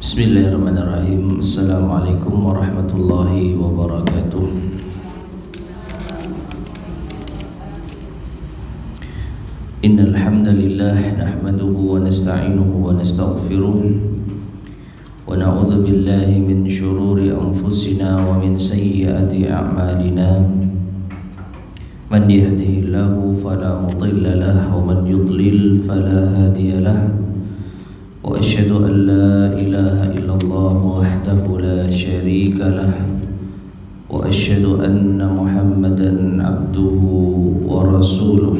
Bismillahirrahmanirrahim. Assalamualaikum warahmatullahi wabarakatuh. Innal hamdalillah nahmaduhu wa nasta'inuhu wa nastaghfiruh wa na'udzu billahi min shururi anfusina wa min sayyiati a'malina. Man yahdihillahu fala mudilla lahu wa man yudlil fala hadiya lahu. وأشهد أن لا إله إلا الله وحده لا شريك له وأشهد أن محمدا عبده ورسوله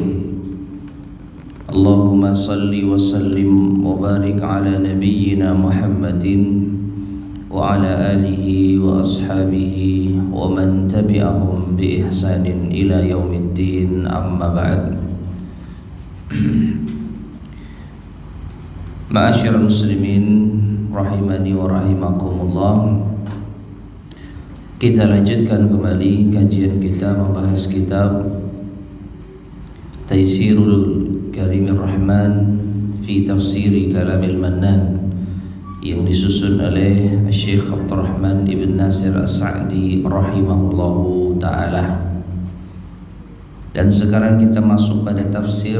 اللهم صل وسلم وبارك على نبينا محمد وعلى آله وأصحابه ومن تبعهم بإحسان إلى يوم الدين أما بعد. Ma'asyiral muslimin rahimani wa rahimakumullah. Kita lanjutkan kembali kajian kita membahas kitab Taysirul Karimir Rahman fi Tafsiri Kalamil Mannan yang disusun oleh Syekh Abdurrahman Ibn Nasir As-Sa'di rahimahullahu ta'ala. Dan sekarang kita masuk pada tafsir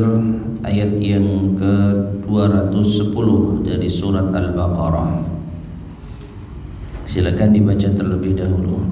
ayat yang ke-210 dari surat Al-Baqarah. Silakan dibaca terlebih dahulu.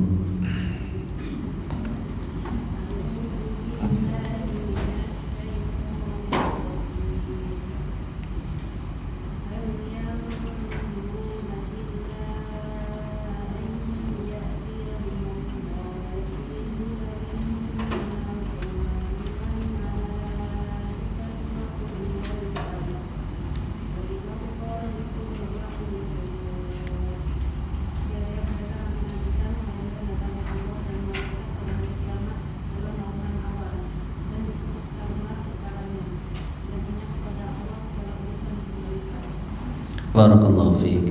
Barakallahu fiik.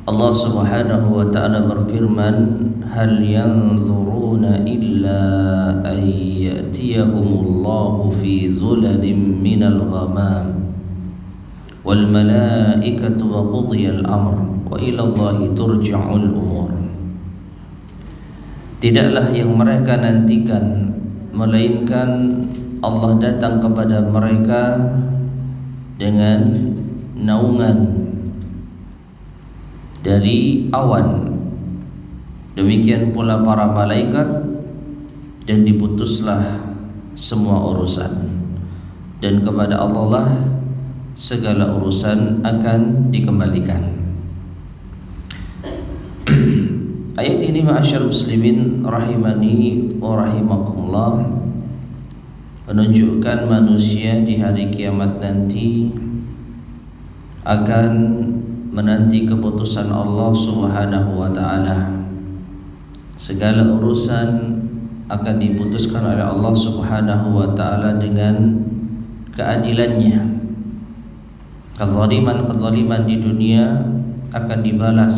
Allah Subhanahu wa ta'ala berfirman, hal yanzuruna illa an ya'tiyahumullahu fi zulalin minal ghamam wal malaikatu wa qudiyal amr wa ila Allahi turja'ul umur. Tidaklah yang mereka nantikan melainkan Allah datang kepada mereka dengan naungan dari awan, demikian pula para malaikat, dan diputuslah semua urusan, dan kepada Allah lah segala urusan akan dikembalikan. Ayat ini ma'asyar muslimin rahimani wa rahimakumullah menunjukkan manusia di hari kiamat nanti akan menanti keputusan Allah Subhanahu wa ta'ala. Segala urusan akan diputuskan oleh Allah Subhanahu wa ta'ala dengan keadilannya. Kezaliman di dunia akan dibalas.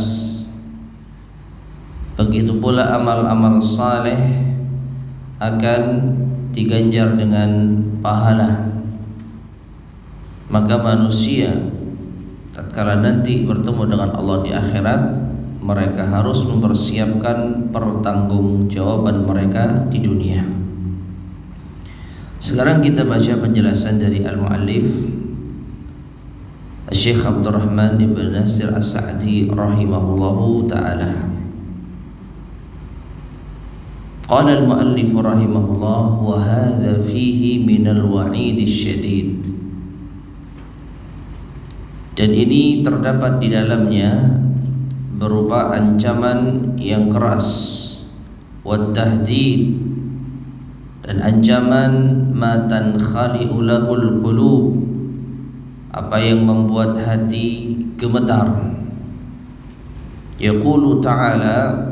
Begitu pula amal-amal saleh akan diganjar dengan pahala. Maka manusia tatkala nanti bertemu dengan Allah di akhirat, mereka harus mempersiapkan pertanggungjawaban mereka di dunia. Sekarang kita baca penjelasan dari al-muallif Syekh Abdurrahman Ibn Nasir As-Sa'di rahimahullahu ta'ala. Qala al-muallif rahimahullah wa hadha fihi minal wa'id syadid. Dan ini terdapat di dalamnya berupa ancaman yang keras, wa tahdid, dan ancaman ma tankhali'u lahul qulub, apa yang membuat hati gemetar. Yaqulu ta'ala,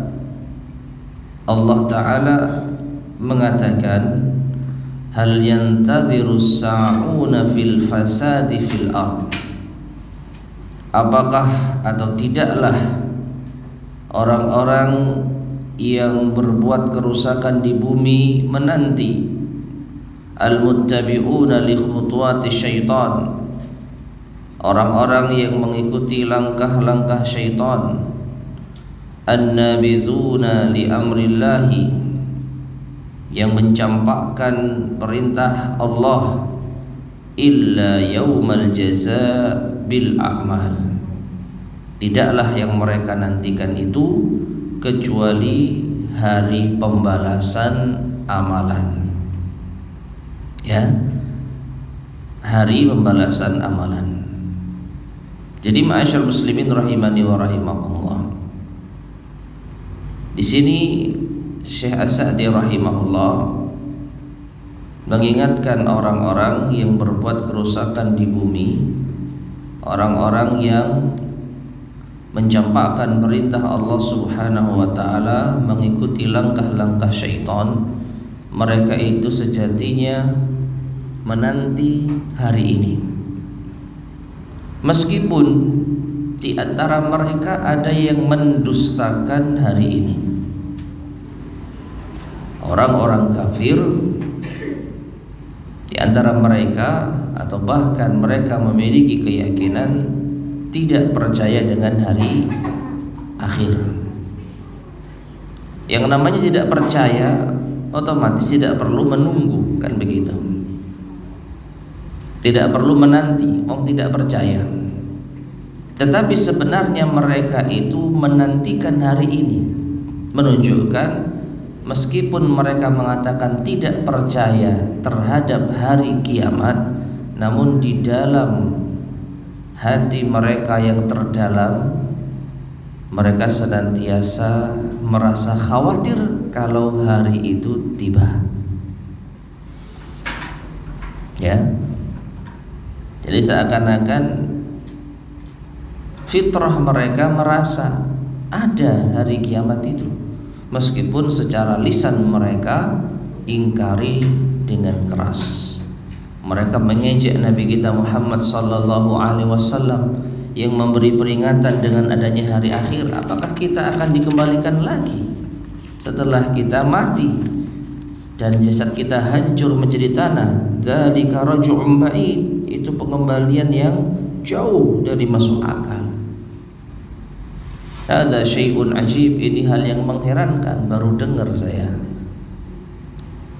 Allah ta'ala mengatakan, hal yantadhirus sa'una fil fasadi fil ardh. Apakah atau tidaklah orang-orang yang berbuat kerusakan di bumi menanti al-muttabi'una li khutuwati syaitan, orang-orang yang mengikuti langkah-langkah syaitan, an-nabizuna li amrillahi, yang mencampakkan perintah Allah, illa yaumal jaza bil a'mal, tidaklah yang mereka nantikan itu kecuali hari pembalasan amalan. Ya, hari pembalasan amalan. Jadi ma'asyar muslimin rahimani wa rahimakumullah, di sini Syekh As-Sa'di rahimahullah mengingatkan orang-orang yang berbuat kerusakan di bumi, orang-orang yang mencampakkan perintah Allah Subhanahu wa taala, mengikuti langkah-langkah syaitan. Mereka itu sejatinya menanti hari ini. Meskipun di antara mereka ada yang mendustakan hari ini. Orang-orang kafir di antara mereka, atau bahkan mereka memiliki keyakinan tidak percaya dengan hari akhir. Yang namanya tidak percaya otomatis tidak perlu menunggu, kan begitu. Tidak perlu menanti, tidak percaya. Tetapi sebenarnya mereka itu menantikan hari ini, menunjukkan meskipun mereka mengatakan tidak percaya terhadap hari kiamat, namun di dalam hati mereka yang terdalam, mereka senantiasa merasa khawatir kalau hari itu tiba. Ya, jadi seakan-akan fitrah mereka merasa ada hari kiamat itu, meskipun secara lisan mereka ingkari dengan keras. Mereka mengejek Nabi kita Muhammad sallallahu alaihi wasallam yang memberi peringatan dengan adanya hari akhir. Apakah kita akan dikembalikan lagi setelah kita mati dan jasad kita hancur menjadi tanah? Dzalika raj'un ba'id, itu pengembalian yang jauh dari masuk akal. Ada syai'un ajib, ini hal yang mengherankan. Baru dengar saya,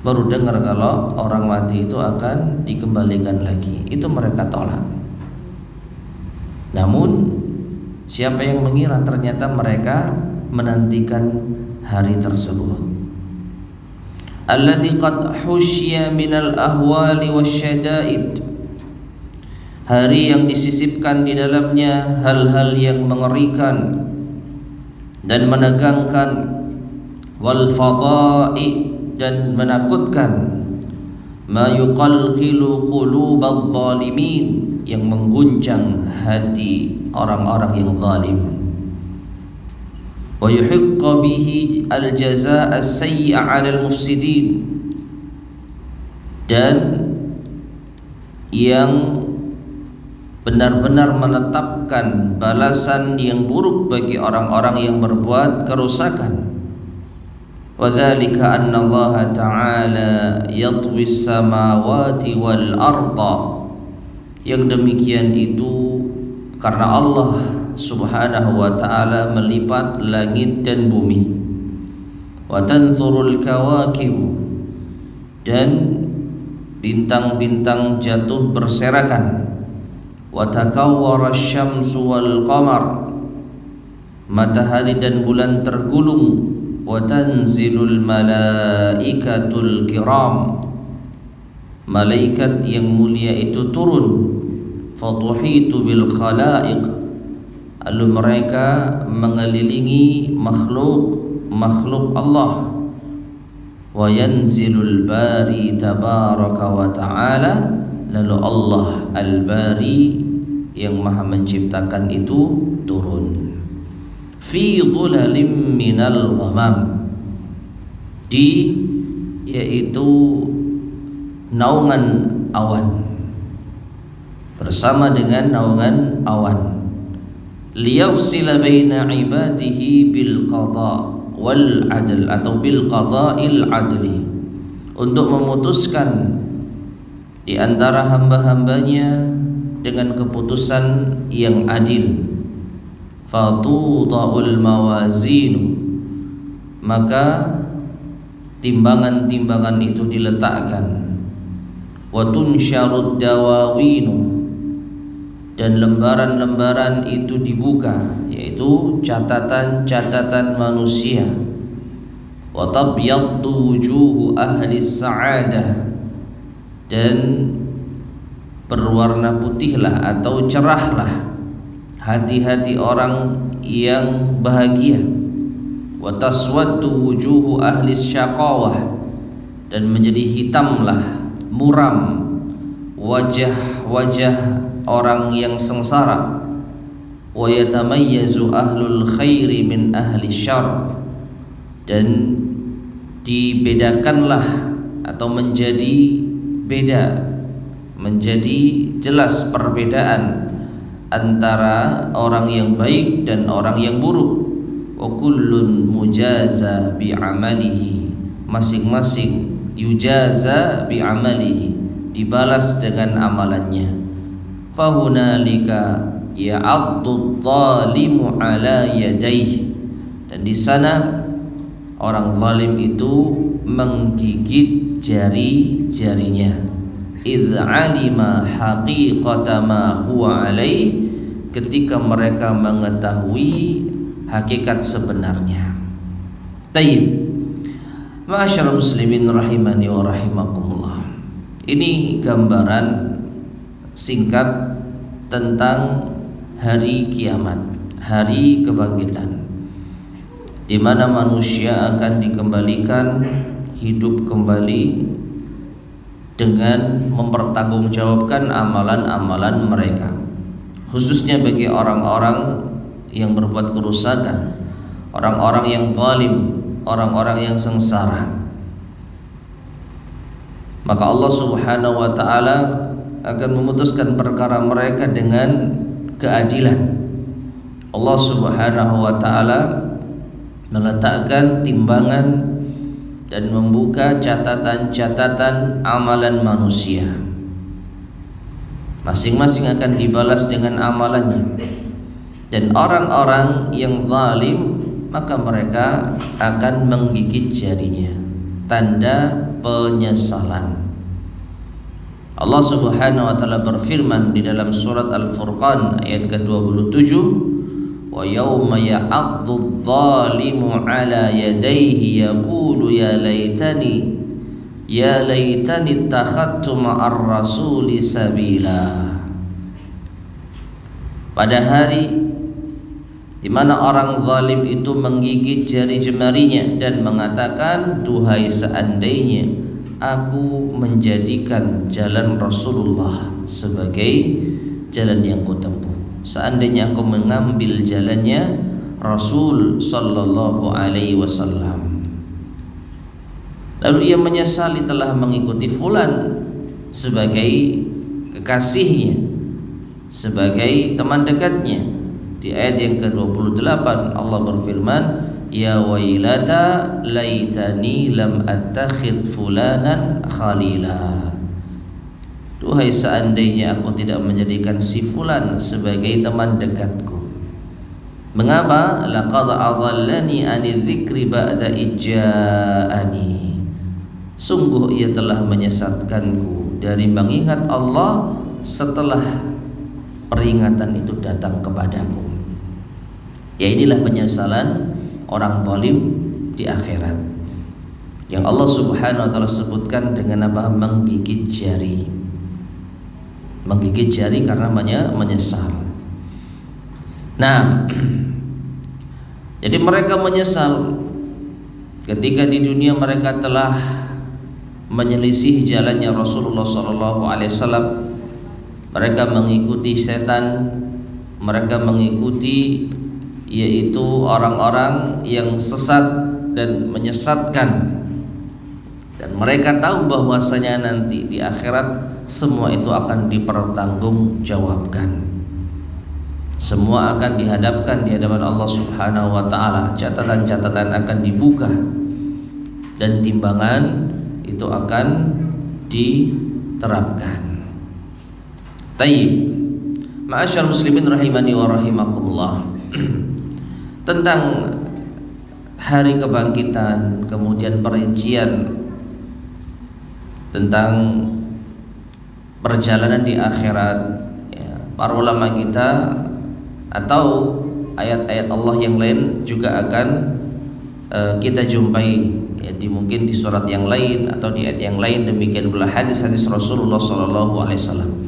baru dengar kalau orang mati itu akan dikembalikan lagi. Itu mereka tolak. Namun siapa yang mengira ternyata mereka menantikan hari tersebut. Alladzi qad husyiya minal ahwali wasyada'id, hari yang disisipkan di dalamnya hal-hal yang mengerikan dan menegangkan, wal fada'i, dan menakutkan, ma yuqalqilu qulubadh dhalimin, yang mengguncang hati orang-orang yang zalim, wa yuhiqqa bihi al-jazaa as-sayyi'a 'alal mufsidin, dan yang benar-benar menetapkan balasan yang buruk bagi orang-orang yang berbuat kerusakan. Wa dzalika anna Allah ta'ala yatwi as-samawati wal arda, yang demikian itu karena Allah Subhanahu wa ta'ala melipat langit dan bumi. Wa tanthurul kawakib, dan bintang-bintang jatuh berserakan. Wa takawwara asy-syamsu wal qamar, matahari dan bulan tergulung. Wa tanzilul malaikatul kiram, malaikat yang mulia itu turun. Fatuhitu bil khalaiq, lalu mereka mengelilingi makhluk Allah. Wa yanzilul bari tabaraka wa ta'ala, lalu Allah al-bari yang maha menciptakan itu turun. Fi dhulalim minal ghamam, yaitu naungan awan, bersama dengan naungan awan. Liyafsila baina ibadihi bil qada wal adl, atau bil qada'il adli, untuk memutuskan di antara hamba-hambanya dengan keputusan yang adil. Fatudha'ul mawazinu, maka timbangan-timbangan itu diletakkan. Wa tunsyarud dawawinu, dan lembaran-lembaran itu dibuka, yaitu catatan-catatan manusia. Wa tabyaddu wujuhu ahli sa'adah, dan berwarna putihlah atau cerahlah hati-hati orang yang bahagia. Wa taswaddu wujuhu ahli syaqawah, dan menjadi hitamlah, muram wajah-wajah orang yang sengsara. Wa yatamayyazu ahlul khairi min ahli syarr, dan dibedakanlah atau menjadi beda, menjadi jelas perbedaan antara orang yang baik dan orang yang buruk. Wa kullun mujaza bi amalihi, masing-masing yujaza bi amalihi, dibalas dengan amalannya. Fahunalika ya'addu dhalimu ala yadayhi, dan di sana orang zalim itu menggigit jari-jarinya. Idz alima haqiqata ma huwa alaih, ketika mereka mengetahui hakikat sebenarnya. Taib. Ma'asyiral muslimin rahimani wa rahimakumullah. Ini gambaran singkat tentang hari kiamat, hari kebangkitan, di mana manusia akan dikembalikan hidup kembali dengan mempertanggungjawabkan amalan-amalan mereka, khususnya bagi orang-orang yang berbuat kerusakan, orang-orang yang zalim, orang-orang yang sengsara. Maka Allah Subhanahu wa ta'ala akan memutuskan perkara mereka dengan keadilan. Allah Subhanahu wa ta'ala meletakkan timbangan dan membuka catatan-catatan amalan manusia. Masing-masing akan dibalas dengan amalannya. Dan orang-orang yang zalim, maka mereka akan menggigit jarinya, tanda penyesalan. Allah Subhanahu wa ta'ala berfirman di dalam surat Al-Furqan ayat ke-27, wa yawma ya'addu adh-dhalimu 'ala yadayhi yaqulu ya laitani ittakhadtu ma'ar rasuli sabila. Pada hari di mana orang zalim itu menggigit jari jemarinya dan mengatakan, duhai seandainya aku menjadikan jalan Rasulullah sebagai jalan yang kutempuh, seandainya aku mengambil jalannya Rasul sallallahu alaihi wasallam. Lalu ia menyesali telah mengikuti fulan sebagai kekasihnya, sebagai teman dekatnya. Di ayat yang ke-28 Allah berfirman, ya wailata laitani lam attakhid fulanan khalila. Duhai seandainya aku tidak menjadikan si fulan sebagai teman dekatku. Mengapa? Laqad adallani ani dzikri ba'da ijja'ani. Sungguh ia telah menyesatkanku dari mengingat Allah setelah peringatan itu datang kepadaku. Ya, inilah penyesalan orang zalim di akhirat, yang Allah Subhanahu wa ta'ala sebutkan dengan apa? Menggigit jari. Menggigit jari karena menyesal. Nah, jadi mereka menyesal ketika di dunia mereka telah menyelisih jalannya Rasulullah SAW. Mereka mengikuti setan, mereka mengikuti yaitu orang-orang yang sesat dan menyesatkan. Dan mereka tahu bahwasanya nanti di akhirat semua itu akan dipertanggungjawabkan. Semua akan dihadapkan di hadapan Allah Subhanahu wa ta'ala. Catatan-catatan akan dibuka dan timbangan itu akan diterapkan. Taib. Ma'asyar muslimin rahimani wa rahimakumullah. Tentang hari kebangkitan, kemudian perincian tentang perjalanan di akhirat, ya, para ulama kita atau ayat-ayat Allah yang lain juga akan kita jumpai, ya, mungkin di surat yang lain atau di ayat yang lain. Demikian pula hadis-hadis Rasulullah SAW.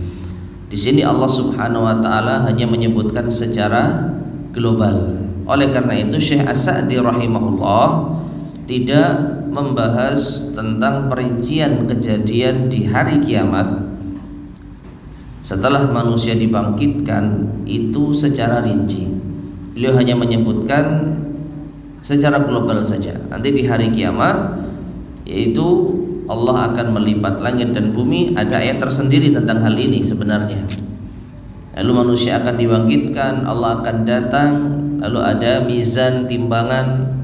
Di sini Allah Subhanahu wa taala hanya menyebutkan secara global. Oleh karena itu Syekh As-Sa'di rahimahullah tidak membahas tentang perincian kejadian di hari kiamat setelah manusia dibangkitkan itu secara rinci. Beliau hanya menyebutkan secara global saja. Nanti di hari kiamat, yaitu Allah akan melipat langit dan bumi, ada ayat tersendiri tentang hal ini sebenarnya. Lalu manusia akan dibangkitkan, Allah akan datang, lalu ada mizan timbangan,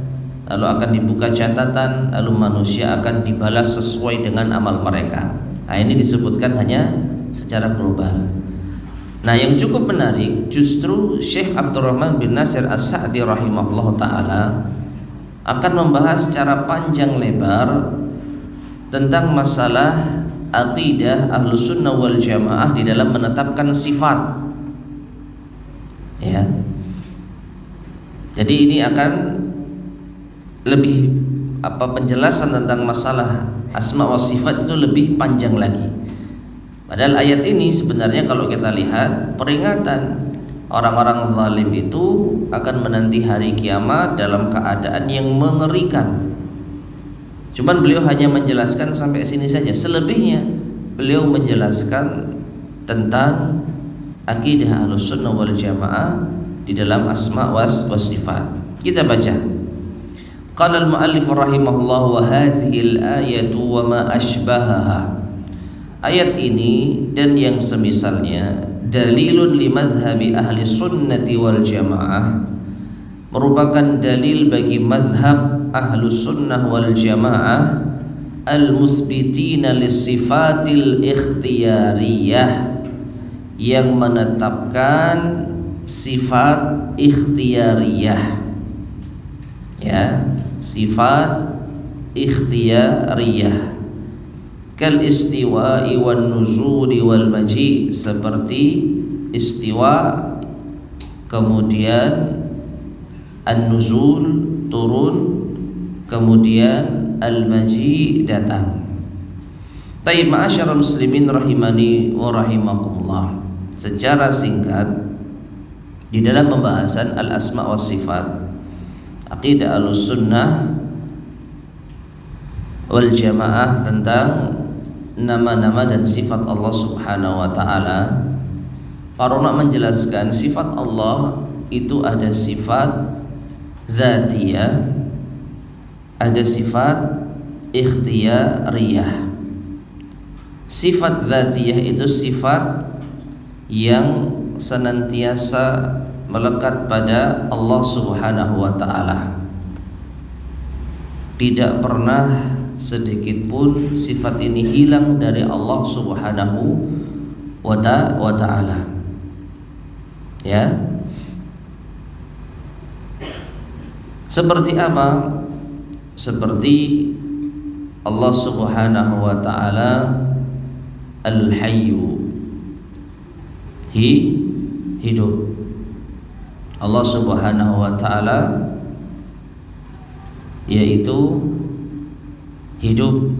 lalu akan dibuka catatan, lalu manusia akan dibalas sesuai dengan amal mereka. Nah, ini disebutkan hanya secara global. Nah, yang cukup menarik justru Syekh Abdurrahman bin Nasir As-Sa'di rahimahullah ta'ala akan membahas secara panjang lebar tentang masalah aqidah Ahlus Sunnah wal Jamaah di dalam menetapkan sifat, ya. Jadi ini akan lebih penjelasan tentang masalah asma wa sifat itu lebih panjang lagi. Padahal ayat ini sebenarnya kalau kita lihat peringatan orang-orang zalim itu akan menanti hari kiamat dalam keadaan yang mengerikan. Cuman beliau hanya menjelaskan sampai sini saja. Selebihnya beliau menjelaskan tentang akidah Ahlus Sunnah wal Jamaah di dalam asma wa sifat. Kita baca. Qala al-muallif rahimahullah wa hadhihi al-ayatu wa ma ashbahaha. Ayat ini dan yang semisalnya dalilun li madhhabi ahli sunnati wal jamaah, merupakan dalil bagi madhab ahlus sunnah wal jamaah al-musbitina lissifatil ikhtiyariyah, yang menetapkan sifat ikhtiyariyah, ya, sifat ikhtiyariyah, kal istiwa'i wan nuzuli wal maji, seperti istiwa kemudian an-nuzul turun, kemudian al-maji datang. Taib ma'asyar muslimin rahimani wa rahimakumullah. Secara singkat di dalam pembahasan al-asma wa sifat, aqidah Ahlus Sunnah wal Jamaah tentang nama-nama dan sifat Allah Subhanahu wa taala, para ulama menjelaskan sifat Allah itu ada sifat dzatiyah, ada sifat ikhtiyariyah. Sifat dzatiyah itu sifat yang senantiasa melekat pada Allah Subhanahu wa taala. Tidak pernah sedikit pun sifat ini hilang dari Allah Subhanahu wa ta'ala, ya. Seperti apa? Seperti Allah Subhanahu wa ta'ala Al-Hayyu, hidup. Allah Subhanahu wa ta'ala yaitu hidup.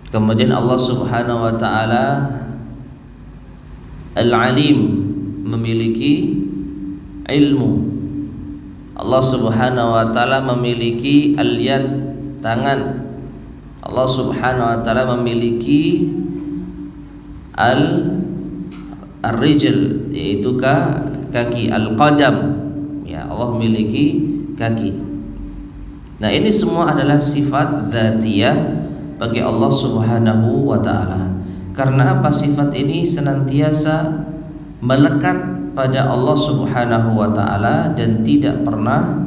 Kemudian Allah Subhanahu wa ta'ala Al-Alim, memiliki ilmu. Allah Subhanahu wa ta'ala memiliki al-yad, tangan. Allah Subhanahu wa ta'ala memiliki al-rijl, yaitu kaki, al-qadam, ya, Allah memiliki kaki. Nah, ini semua adalah sifat dzatiyah bagi Allah Subhanahu wa ta'ala. Karena apa? Sifat ini senantiasa melekat pada Allah Subhanahu wa ta'ala dan tidak pernah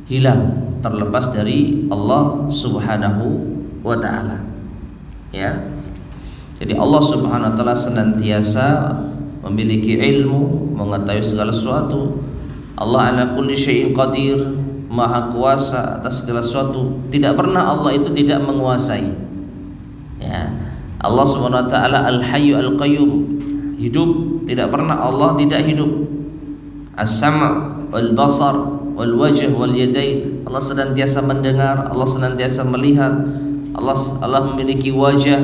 hilang, terlepas dari Allah Subhanahu wa ta'ala, ya. Jadi Allah Subhanahu wa ta'ala senantiasa memiliki ilmu, mengetahui segala sesuatu. Allah ala kulli syai'in qadir, maha kuasa atas segala sesuatu. Tidak pernah Allah itu tidak menguasai. Ya. Allah Subhanahu wa taala Al-Hayyu Al-Qayyum, hidup, tidak pernah Allah tidak hidup. As-sam' wal basar wal wajh wal yadain, Allah senantiasa mendengar, Allah senantiasa melihat. Allah memiliki wajah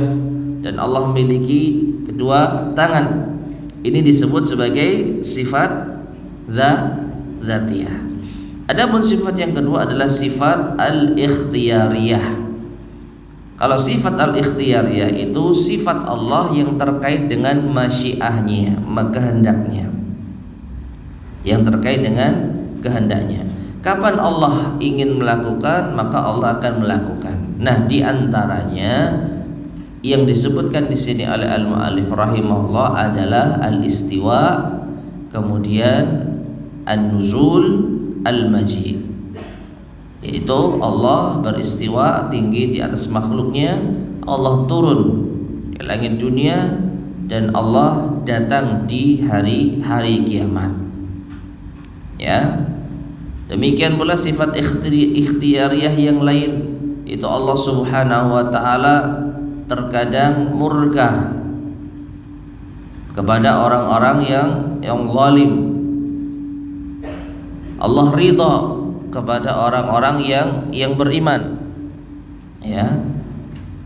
dan Allah memiliki kedua tangan. Ini disebut sebagai sifat dzatiyah. Adapun sifat yang kedua adalah sifat al-ikhtiyariyah. Kalau sifat al-ikhtiyariyah itu sifat Allah yang terkait dengan masyiahnya, kehendaknya. Yang terkait dengan kehendaknya. Kapan Allah ingin melakukan, maka Allah akan melakukan. Nah, di antaranya yang disebutkan di sini oleh al-mu'allif rahimahullah adalah al-istiwa, kemudian an-nuzul, al-maji'. Yaitu Allah beristiwa tinggi di atas makhluknya, Allah turun di langit dunia, dan Allah datang di hari kiamat. Ya. Demikian pula sifat ikhtiyariyah yang lain, itu Allah Subhanahu wa taala terkadang murka kepada orang-orang yang zalim. Allah ridha kepada orang-orang yang beriman. Ya.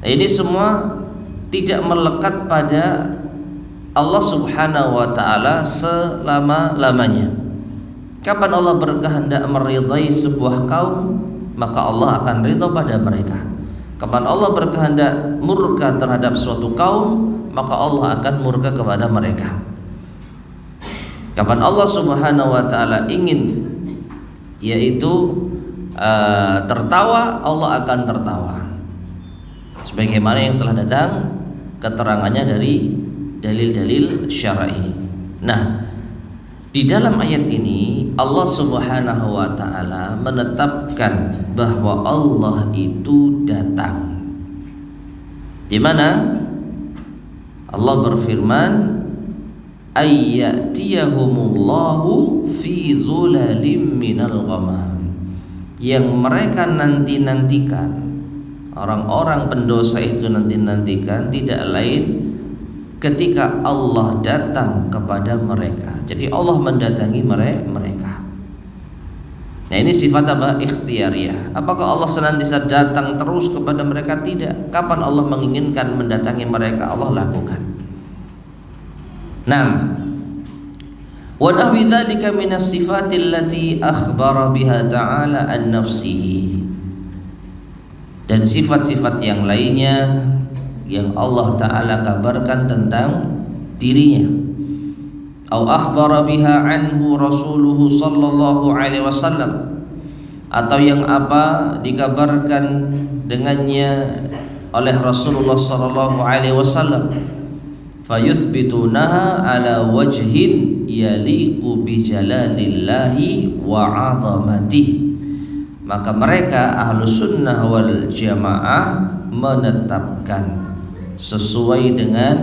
Ini semua tidak melekat pada Allah Subhanahu wa taala selama-lamanya. Kapan Allah berkehendak meridai sebuah kaum, maka Allah akan ridha pada mereka. Kapan Allah berkehendak murka terhadap suatu kaum, maka Allah akan murka kepada mereka. Kapan Allah Subhanahu wa taala ingin yaitu tertawa, Allah akan tertawa. Sebagaimana yang telah datang keterangannya dari dalil-dalil syar'i. Nah, di dalam ayat ini Allah Subhanahu wa taala menetapkan bahwa Allah itu datang. Di mana Allah berfirman, ayyatiyahumullahu fi dhulalim minal ghamam, yang mereka nanti-nantikan, orang-orang pendosa itu nanti-nantikan tidak lain ketika Allah datang kepada mereka. Jadi Allah mendatangi mereka. Nah, ini sifat apa? Ikhtiyariyah. Apakah Allah senantiasa datang terus kepada mereka? Tidak. Kapan Allah menginginkan mendatangi mereka, Allah lakukan. Nah, wa nahwi dzalika minas sifatil lati akhbara biha ta'ala an nafsihi, dan sifat-sifat yang lainnya yang Allah Ta'ala kabarkan tentang dirinya. Au akhbara biha anhu rasuluhu sallallahu alaihi wasallam, atau yang apa dikabarkan dengannya oleh Rasulullah sallallahu alaihi wasallam. Fayuthbitunaha ala wajhin yaliqu bi jalalillahi wa 'azamatihi, maka mereka ahlu sunnah wal jamaah menetapkan sesuai dengan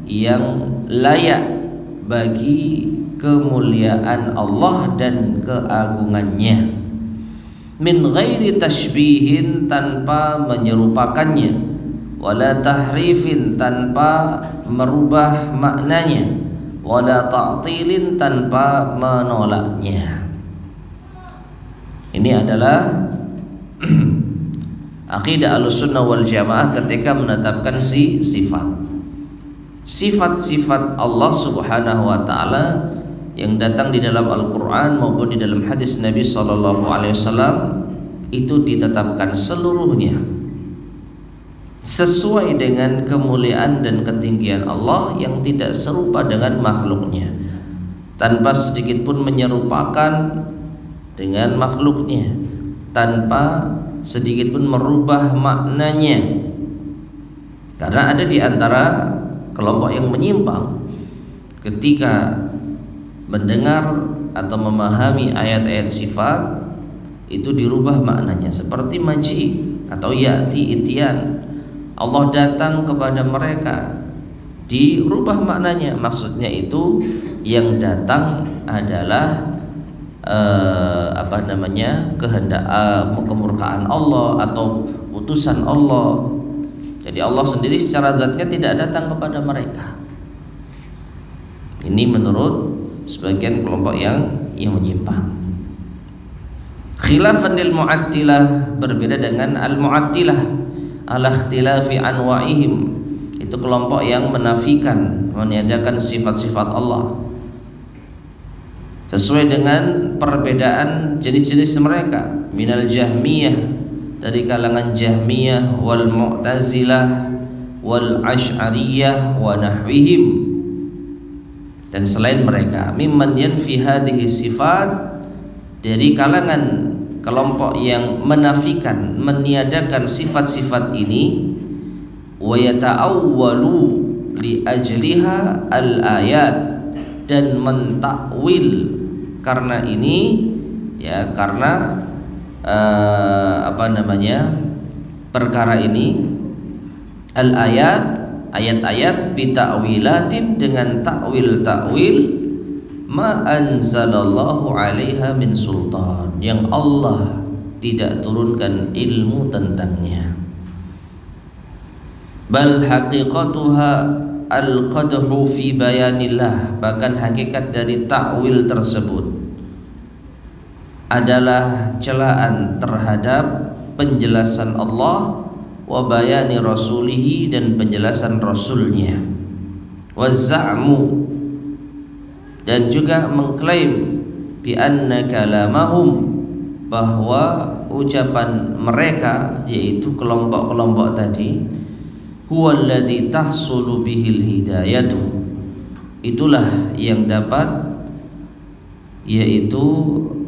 yang layak bagi kemuliaan Allah dan keagungannya, min ghairi tashbihin, tanpa menyerupakannya, wala tahrifin, tanpa merubah maknanya, wala ta'tilin, tanpa menolaknya. Ini adalah akidah Ahlussunnah wal Jamaah ketika menetapkan sifat-sifat Allah Subhanahu wa taala yang datang di dalam Al-Qur'an maupun di dalam hadis Nabi sallallahu alaihi wasallam, itu ditetapkan seluruhnya sesuai dengan kemuliaan dan ketinggian Allah yang tidak serupa dengan makhluknya, tanpa sedikit pun menyerupakan dengan makhluknya, tanpa sedikit pun merubah maknanya. Karena ada di antara kelompok yang menyimpang ketika mendengar atau memahami ayat-ayat sifat itu dirubah maknanya, seperti maji atau ya'ti itian. Allah datang kepada mereka, dirubah maknanya. Maksudnya itu yang datang adalah kehendak kemurkaan Allah atau utusan Allah. Jadi Allah sendiri secara zatnya tidak datang kepada mereka. Ini menurut sebagian kelompok yang menyimpang. Khilafan lil mu'attilah, berbeda dengan al mu'attilah ala ikhtilafi anwa'ihim. Itu kelompok yang menafikan, meniadakan sifat-sifat Allah sesuai dengan perbedaan jenis-jenis mereka. Minal Jahmiyah, dari kalangan Jahmiyah, wal Mu'tazilah, wal Asy'ariyah wa nahwihim, dan selain mereka. Mimman yanfi hadhihi sifat, dari kalangan kelompok yang menafikan, meniadakan sifat-sifat ini. Wa yata'awwalu li ajliha al-ayat, dan mentakwil karena ini, ya, karena perkara ini, al-ayat, ayat-ayat, bita'wilatin, dengan takwil ma anzalallahu 'alaiha min sultan, yang Allah tidak turunkan ilmu tentangnya. Bal haqiqatuha al-qadhu fi bayanillah, bahkan hakikat dari takwil tersebut adalah celaan terhadap penjelasan Allah, wa bayani rasulihi, dan penjelasan rasulnya, wa za'mu, dan juga mengklaim bi anna kalamahum, bahwa ucapan mereka, yaitu kelompok-kelompok tadi, huwa alladzi tahsulu bihil hidayatu, itulah yang dapat, yaitu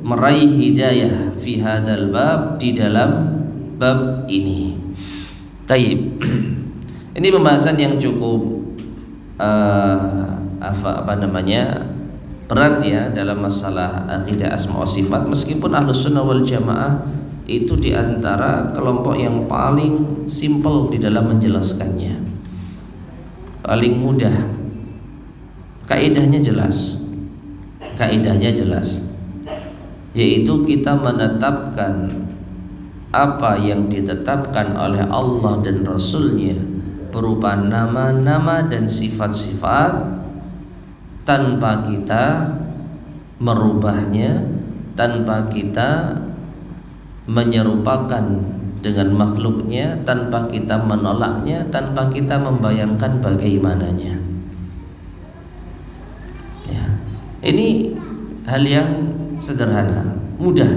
meraih hidayah fi hadzal bab, di dalam bab ini. Taib. Ini pembahasan yang cukup berat ya dalam masalah akidah asma wa sifat, meskipun Ahlus Sunnah wal Jamaah itu diantara kelompok yang paling simpel di dalam menjelaskannya, paling mudah. Kaidahnya jelas, yaitu kita menetapkan apa yang ditetapkan oleh Allah dan Rasulnya berupa nama-nama dan sifat-sifat, tanpa kita merubahnya, tanpa kita menyerupakan dengan makhluknya, tanpa kita menolaknya, tanpa kita membayangkan bagaimananya. Ya, ini hal yang sederhana, mudah.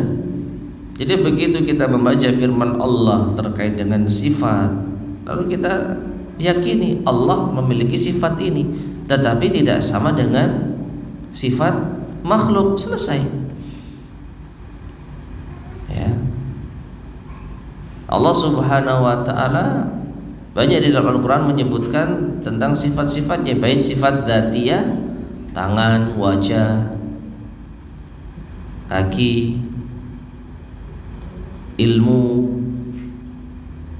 Jadi begitu kita membaca firman Allah terkait dengan sifat, lalu kita yakini Allah memiliki sifat ini, tetapi tidak sama dengan sifat makhluk, selesai. Ya. Allah Subhanahu wa taala banyak di dalam Al-Qur'an menyebutkan tentang sifat-sifatnya, baik sifat dzatiyah, tangan, wajah, kaki, ilmu,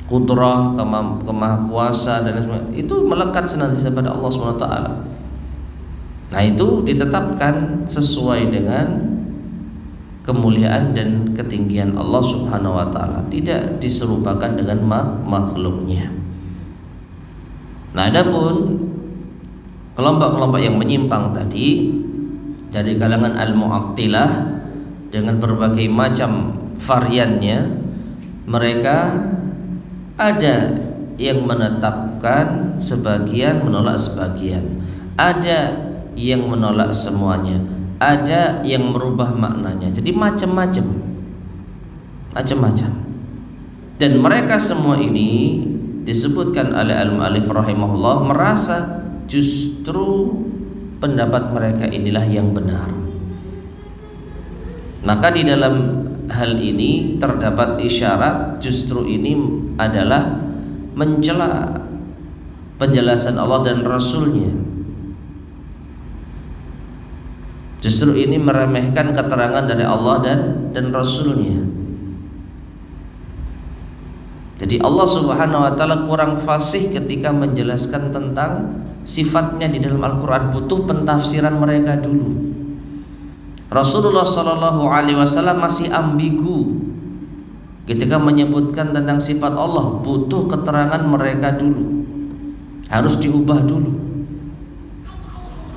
kudrah, kemahakuasa, dan sebagainya, itu melekat senantiasa pada Allah SWT. Nah, itu ditetapkan sesuai dengan kemuliaan dan ketinggian Allah Subhanahu wa taala, tidak diserupakan dengan makhluknya. Nah, adapun kelompok-kelompok yang menyimpang tadi dari kalangan al-mu'attilah dengan berbagai macam variannya, mereka ada yang menetapkan sebagian, menolak sebagian, ada yang menolak semuanya, ada yang merubah maknanya. Jadi macam-macam. Dan mereka semua ini disebutkan oleh al-mu'allif rahimahullah merasa justru pendapat mereka inilah yang benar. Maka di dalam hal ini terdapat isyarat justru ini adalah mencela penjelasan Allah dan Rasulnya. Justru ini meremehkan keterangan dari Allah dan Rasulnya. Jadi Allah Subhanahu wa taala kurang fasih ketika menjelaskan tentang sifatnya di dalam Al-Qur'an, butuh pentafsiran mereka dulu. Rasulullah sallallahu alaihi wasallam masih ambigu ketika menyebutkan tentang sifat Allah, butuh keterangan mereka dulu. Harus diubah dulu.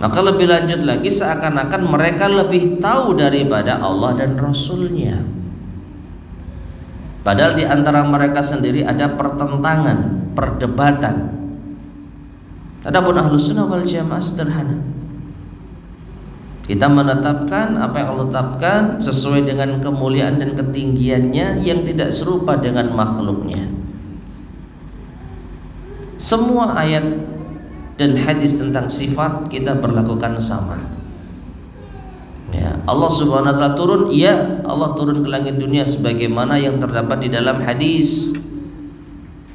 Maka lebih lanjut lagi seakan-akan mereka lebih tahu daripada Allah dan Rasulnya. Padahal di antara mereka sendiri ada pertentangan, perdebatan. Adapun Ahlus Sunnah wal Jamaah sederhana. Kita menetapkan apa yang Allah tetapkan sesuai dengan kemuliaan dan ketinggiannya yang tidak serupa dengan makhluknya. Semua ayat dan hadis tentang sifat kita berlakukan sama. Ya, Allah Subhanahu wa taala turun, iya, Allah turun ke langit dunia sebagaimana yang terdapat di dalam hadis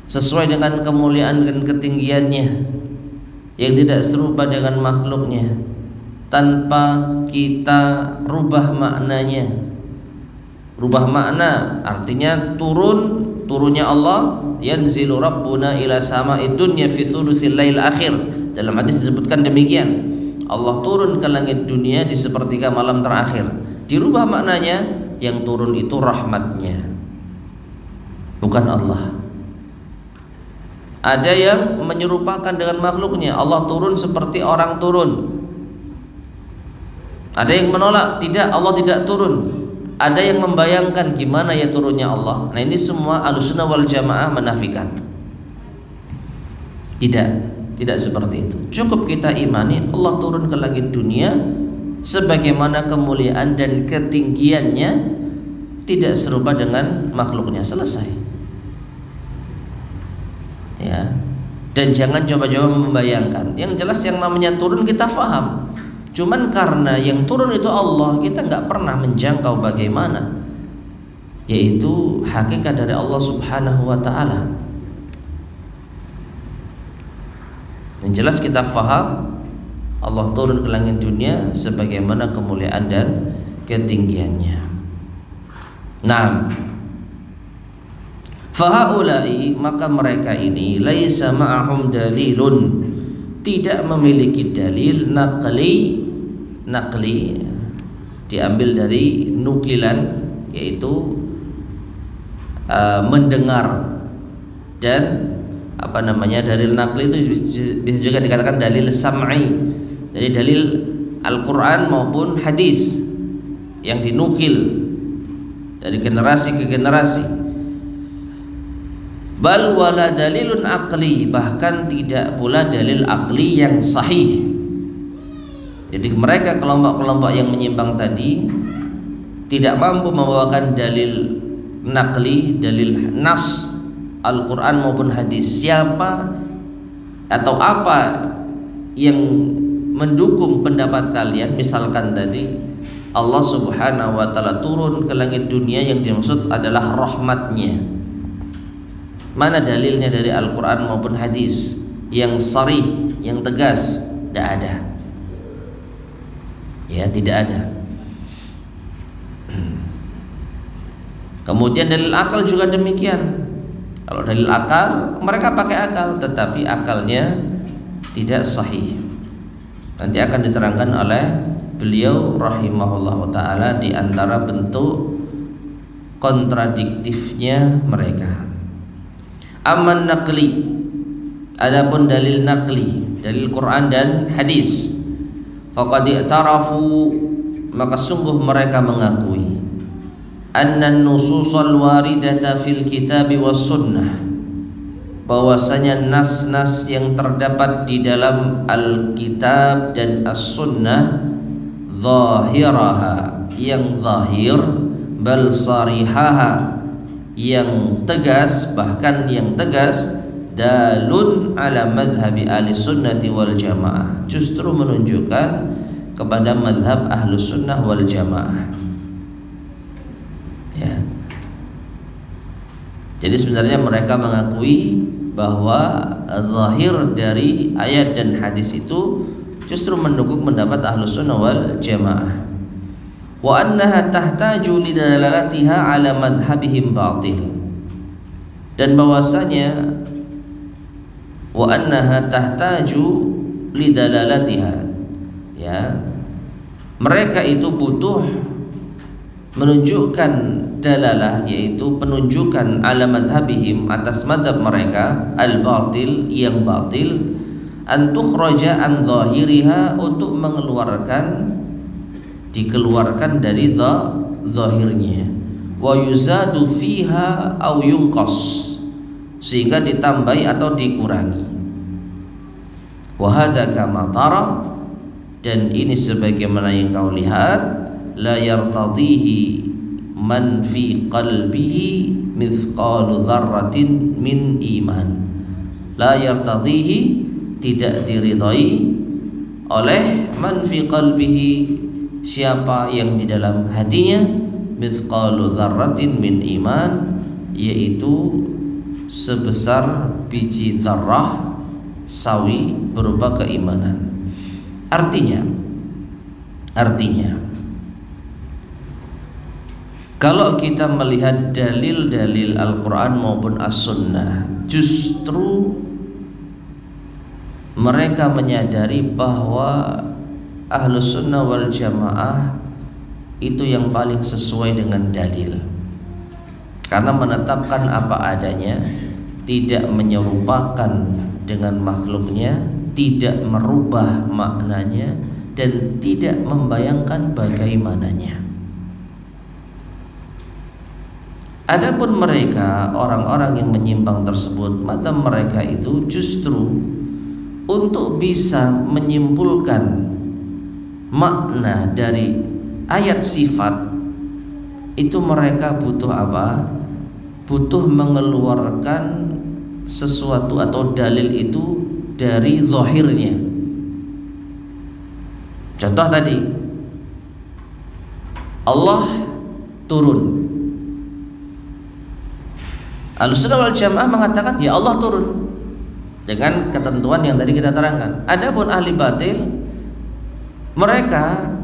sesuai dengan kemuliaan dan ketinggiannya yang tidak serupa dengan makhluknya, tanpa kita rubah maknanya. Rubah makna artinya turunnya Allah, yanzilu rabbuna ila sama'id dunya fi thulutsil lail akhir. Dalam hadis disebutkan demikian. Allah turun ke langit dunia di sepertiga malam terakhir. Dirubah maknanya, yang turun itu rahmatnya, bukan Allah. Ada yang menyerupakan dengan makhluknya, Allah turun seperti orang turun. Ada yang menolak, tidak, Allah tidak turun. Ada yang membayangkan gimana ya turunnya Allah. Nah, ini semua Ahlussunnah wal Jamaah menafikan. Tidak seperti itu. Cukup kita imani Allah turun ke langit dunia sebagaimana kemuliaan dan ketinggiannya tidak serupa dengan makhluknya. Selesai. Ya. Dan jangan coba-coba membayangkan. Yang jelas yang namanya turun kita faham. Cuman karena yang turun itu Allah, kita nggak pernah menjangkau bagaimana, yaitu hakikat dari Allah Subhanahu wa taala. Yang jelas kita faham Allah turun ke langit dunia sebagaimana kemuliaan dan ketinggiannya. Nah, fahaulai, maka mereka ini laisa ma'ahum dalilun, tidak memiliki dalil naqli diambil dari nukilan, yaitu mendengar, dan dalil naqli itu bisa juga dikatakan dalil sam'i. Jadi dalil Al-Qur'an maupun hadis yang dinukil dari generasi ke generasi. Bal wala dalilun aqli, bahkan tidak pula dalil aqli yang sahih. Jadi mereka kelompok-kelompok yang menyimpang tadi tidak mampu membawakan dalil naqli, dalil nas Al-Quran maupun hadis. Siapa atau apa yang mendukung pendapat kalian? Misalkan tadi Allah Subhanahu wa ta'ala turun ke langit dunia, yang dimaksud adalah rahmatnya. Mana dalilnya dari Al-Quran maupun hadis yang sarih, yang tegas? Tidak ada. Ya, tidak ada. Kemudian dalil akal juga demikian. Kalau dalil akal, mereka pakai akal, tetapi akalnya tidak sahih. Nanti akan diterangkan oleh beliau rahimahullah ta'ala di antara bentuk kontradiktifnya mereka. Aman naqli, adapun dalil naqli, dalil Quran dan hadis, faqad i'tarafu, maka sungguh mereka mengakui anna nususal waridata fil kitab was sunnah, bahwasanya nas-nas yang terdapat di dalam Alkitab dan as-sunnah, zahiraha, yang zahir, bal sarihaha, yang tegas, bahkan yang tegas, dalun ala madhabi ahli sunnati wal jamaah, justru menunjukkan kepada madhab ahlu sunnah wal jamaah. Ya. Jadi sebenarnya mereka mengakui bahwa zahir dari ayat dan hadis itu justru mendukung pendapat ahlus sunnah wal jamaah. Wa annaha tahtaju lidalalatiha ala madhhabihim batil, dan bahwasanya wa annaha tahtaju lidalalatiha, ya, mereka itu butuh menunjukkan dalalah, yaitu penunjukan ala madhabihim, atas madhab mereka al-batil, yang batil, an tukhraja an zahiriha, untuk dikeluarkan dari zahirnya, wa yuzadu fiha au yunqas, sehingga ditambahi atau dikurangi. Wa hadza kama tara, dan ini sebagaimana yang kau lihat, la yartadihi man fi qalbihi mithqalu dzarratin min iman. La yartadihi, tidak diridai oleh man fi qalbihi, siapa yang di dalam hatinya mithqalu dzarratin min iman, yaitu sebesar biji zarrah sawi berupa keimanan. Artinya kalau kita melihat dalil-dalil Al-Quran maupun As-Sunnah, justru mereka menyadari bahwa Ahlus Sunnah wal Jamaah itu yang paling sesuai dengan dalil, karena menetapkan apa adanya, tidak menyerupakan dengan makhluknya, tidak merubah maknanya, dan tidak membayangkan bagaimananya. Adapun mereka, orang-orang yang menyimpang tersebut, maka mereka itu justru untuk bisa menyimpulkan makna dari ayat sifat itu, mereka butuh apa? Butuh mengeluarkan sesuatu atau dalil itu dari zahirnya. Contoh tadi, Allah turun. Ahlussunnah wal Jamaah mengatakan ya Allah turun dengan ketentuan yang tadi kita terangkan. Adapun ahli batil, mereka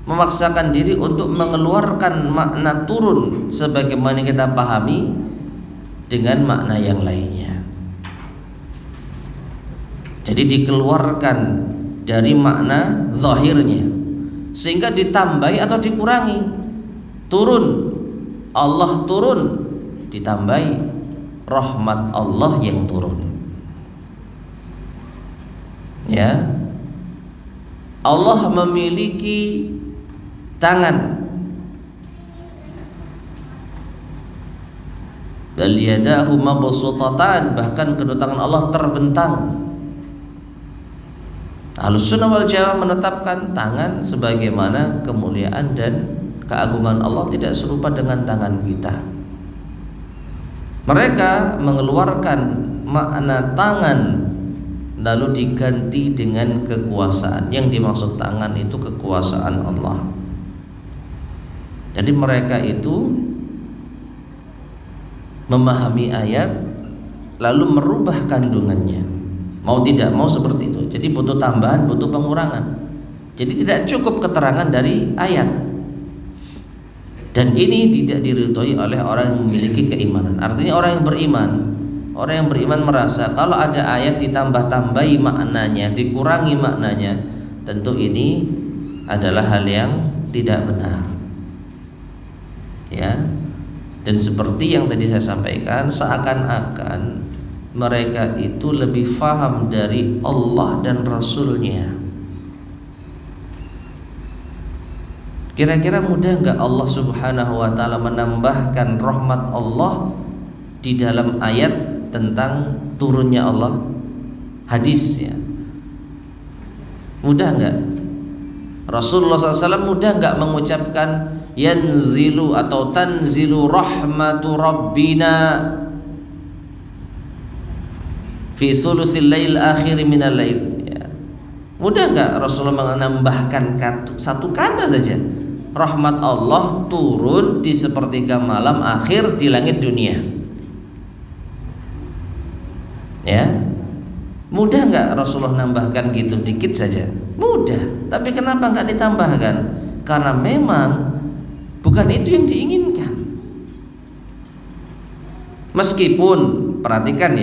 memaksakan diri untuk mengeluarkan makna turun sebagaimana kita pahami dengan makna yang lainnya. Jadi dikeluarkan dari makna zahirnya, sehingga ditambahi atau dikurangi. Turun, Allah turun, ditambahi rahmat Allah yang turun. Ya, Allah memiliki tangan, dan yadahu mabsutatan, bahkan kedua tangan Allah terbentang. Ahlussunnah wal Jamaah menetapkan tangan sebagaimana kemuliaan dan keagungan Allah tidak serupa dengan tangan kita. Mereka mengeluarkan makna tangan lalu diganti dengan kekuasaan. Yang dimaksud tangan itu kekuasaan Allah. Jadi mereka itu memahami ayat lalu merubah kandungannya, mau tidak mau seperti itu. Jadi butuh tambahan, butuh pengurangan. Jadi tidak cukup keterangan dari ayat. Dan ini tidak diridhoi oleh orang yang memiliki keimanan. Artinya orang yang beriman merasa kalau ada ayat ditambah-tambahi maknanya, dikurangi maknanya, tentu ini adalah hal yang tidak benar. Ya. Dan seperti yang tadi saya sampaikan, seakan-akan mereka itu lebih faham dari Allah dan Rasulnya. Kira-kira mudah enggak Allah Subhanahu wa ta'ala menambahkan rahmat Allah di dalam ayat tentang turunnya Allah? Hadis, ya. Mudah enggak? Rasulullah SAW mudah enggak mengucapkan yanzilu atau tanzilu rahmatu rabbina fi thuluthil lail akhir minal lail, ya. Mudah enggak Rasulullah menambahkan satu kata saja, rahmat Allah turun di sepertiga malam akhir di langit dunia? Ya, mudah enggak Rasulullah nambahkan gitu dikit saja? Mudah. Tapi kenapa enggak ditambahkan? Karena memang bukan itu yang diinginkan. Meskipun perhatikan,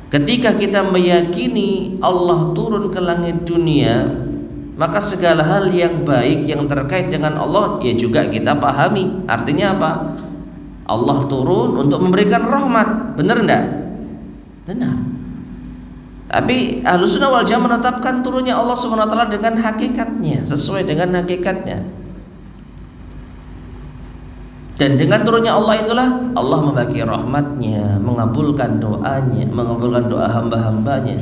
ketika kita meyakini Allah turun ke langit dunia, maka segala hal yang baik yang terkait dengan Allah ya juga kita pahami. Artinya apa? Allah turun untuk memberikan rahmat, benar enggak? Benar. Tapi Ahlussunnah wal Jamaah menetapkan turunnya Allah Subhanahu wa taala dengan hakikatnya, sesuai dengan hakikatnya. Dan dengan turunnya Allah itulah Allah membagi rahmatnya, mengabulkan doanya, mengabulkan doa hamba-hambanya,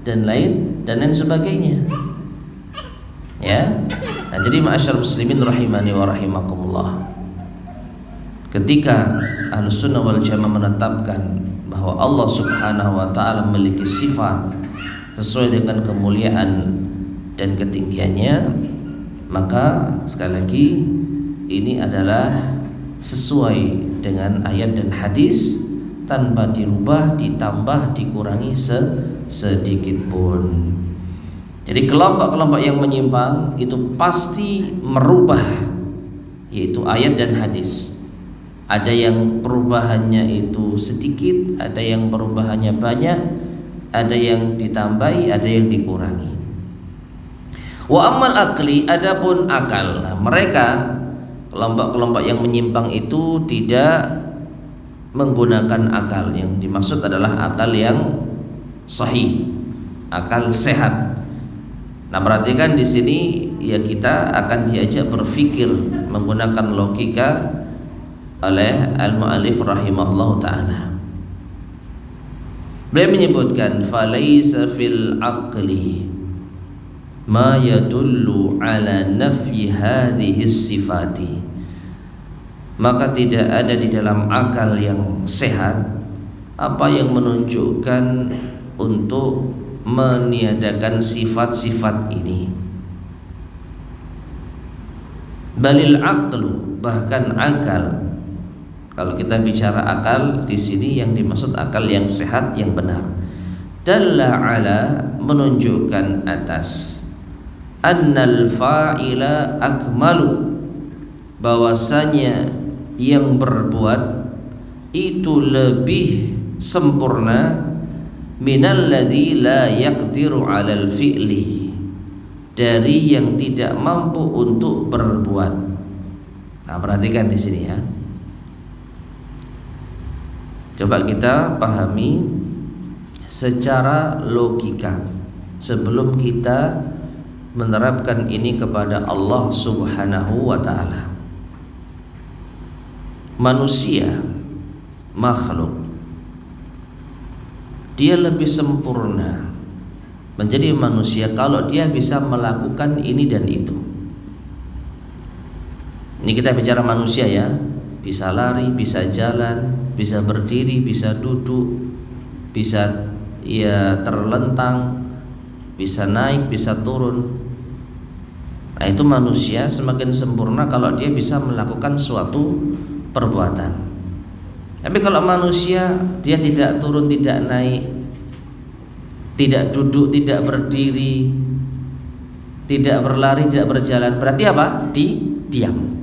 dan lain sebagainya. Ya. Nah, jadi ma'asyar muslimin rahimani wa rahimakumullah, ketika Ahlussunnah wal Jamaah menetapkan bahwa Allah Subhanahu wa taala memiliki sifat sesuai dengan kemuliaan dan ketinggiannya, maka sekali lagi ini adalah sesuai dengan ayat dan hadis tanpa dirubah, ditambah, dikurangi sedikit pun. Jadi kelompok-kelompok yang menyimpang itu pasti merubah, yaitu ayat dan hadis. Ada yang perubahannya itu sedikit, ada yang perubahannya banyak, ada yang ditambahi, ada yang dikurangi. Wa ammal akli, adapun akal. Nah, mereka kelompok-kelompok yang menyimpang itu tidak menggunakan akal. Yang dimaksud adalah akal yang sahih, akal sehat. Nah, perhatikan di sini ya, kita akan diajak berpikir menggunakan logika oleh al-mu'allif rahimahullah ta'ala. Beliau menyebutkan falaisa fil aqli ma yadullu ala nafyi hadhihi sifati, maka tidak ada di dalam akal yang sehat apa yang menunjukkan untuk meniadakan sifat-sifat ini. Balil aqlu, bahkan akal. Kalau kita bicara akal di sini yang dimaksud akal yang sehat, yang benar. Dalla ala, menunjukkan atas, annal fa'ila akmalu, bahwasanya yang berbuat itu lebih sempurna minalladzi la yaqdiru 'alal fi'li, dari yang tidak mampu untuk berbuat. Nah, perhatikan di sini ya. Coba kita pahami secara logika sebelum kita menerapkan ini kepada Allah Subhanahu wa ta'ala. Manusia, makhluk, dia lebih sempurna menjadi manusia kalau dia bisa melakukan ini dan itu. Ini kita bicara manusia ya, bisa lari, bisa jalan, bisa berdiri, bisa duduk, bisa ya terlentang, bisa naik, bisa turun. Nah, itu manusia semakin sempurna kalau dia bisa melakukan suatu perbuatan. Tapi kalau manusia dia tidak turun, tidak naik, tidak duduk, tidak berdiri, tidak berlari, tidak berjalan, berarti apa? Diam.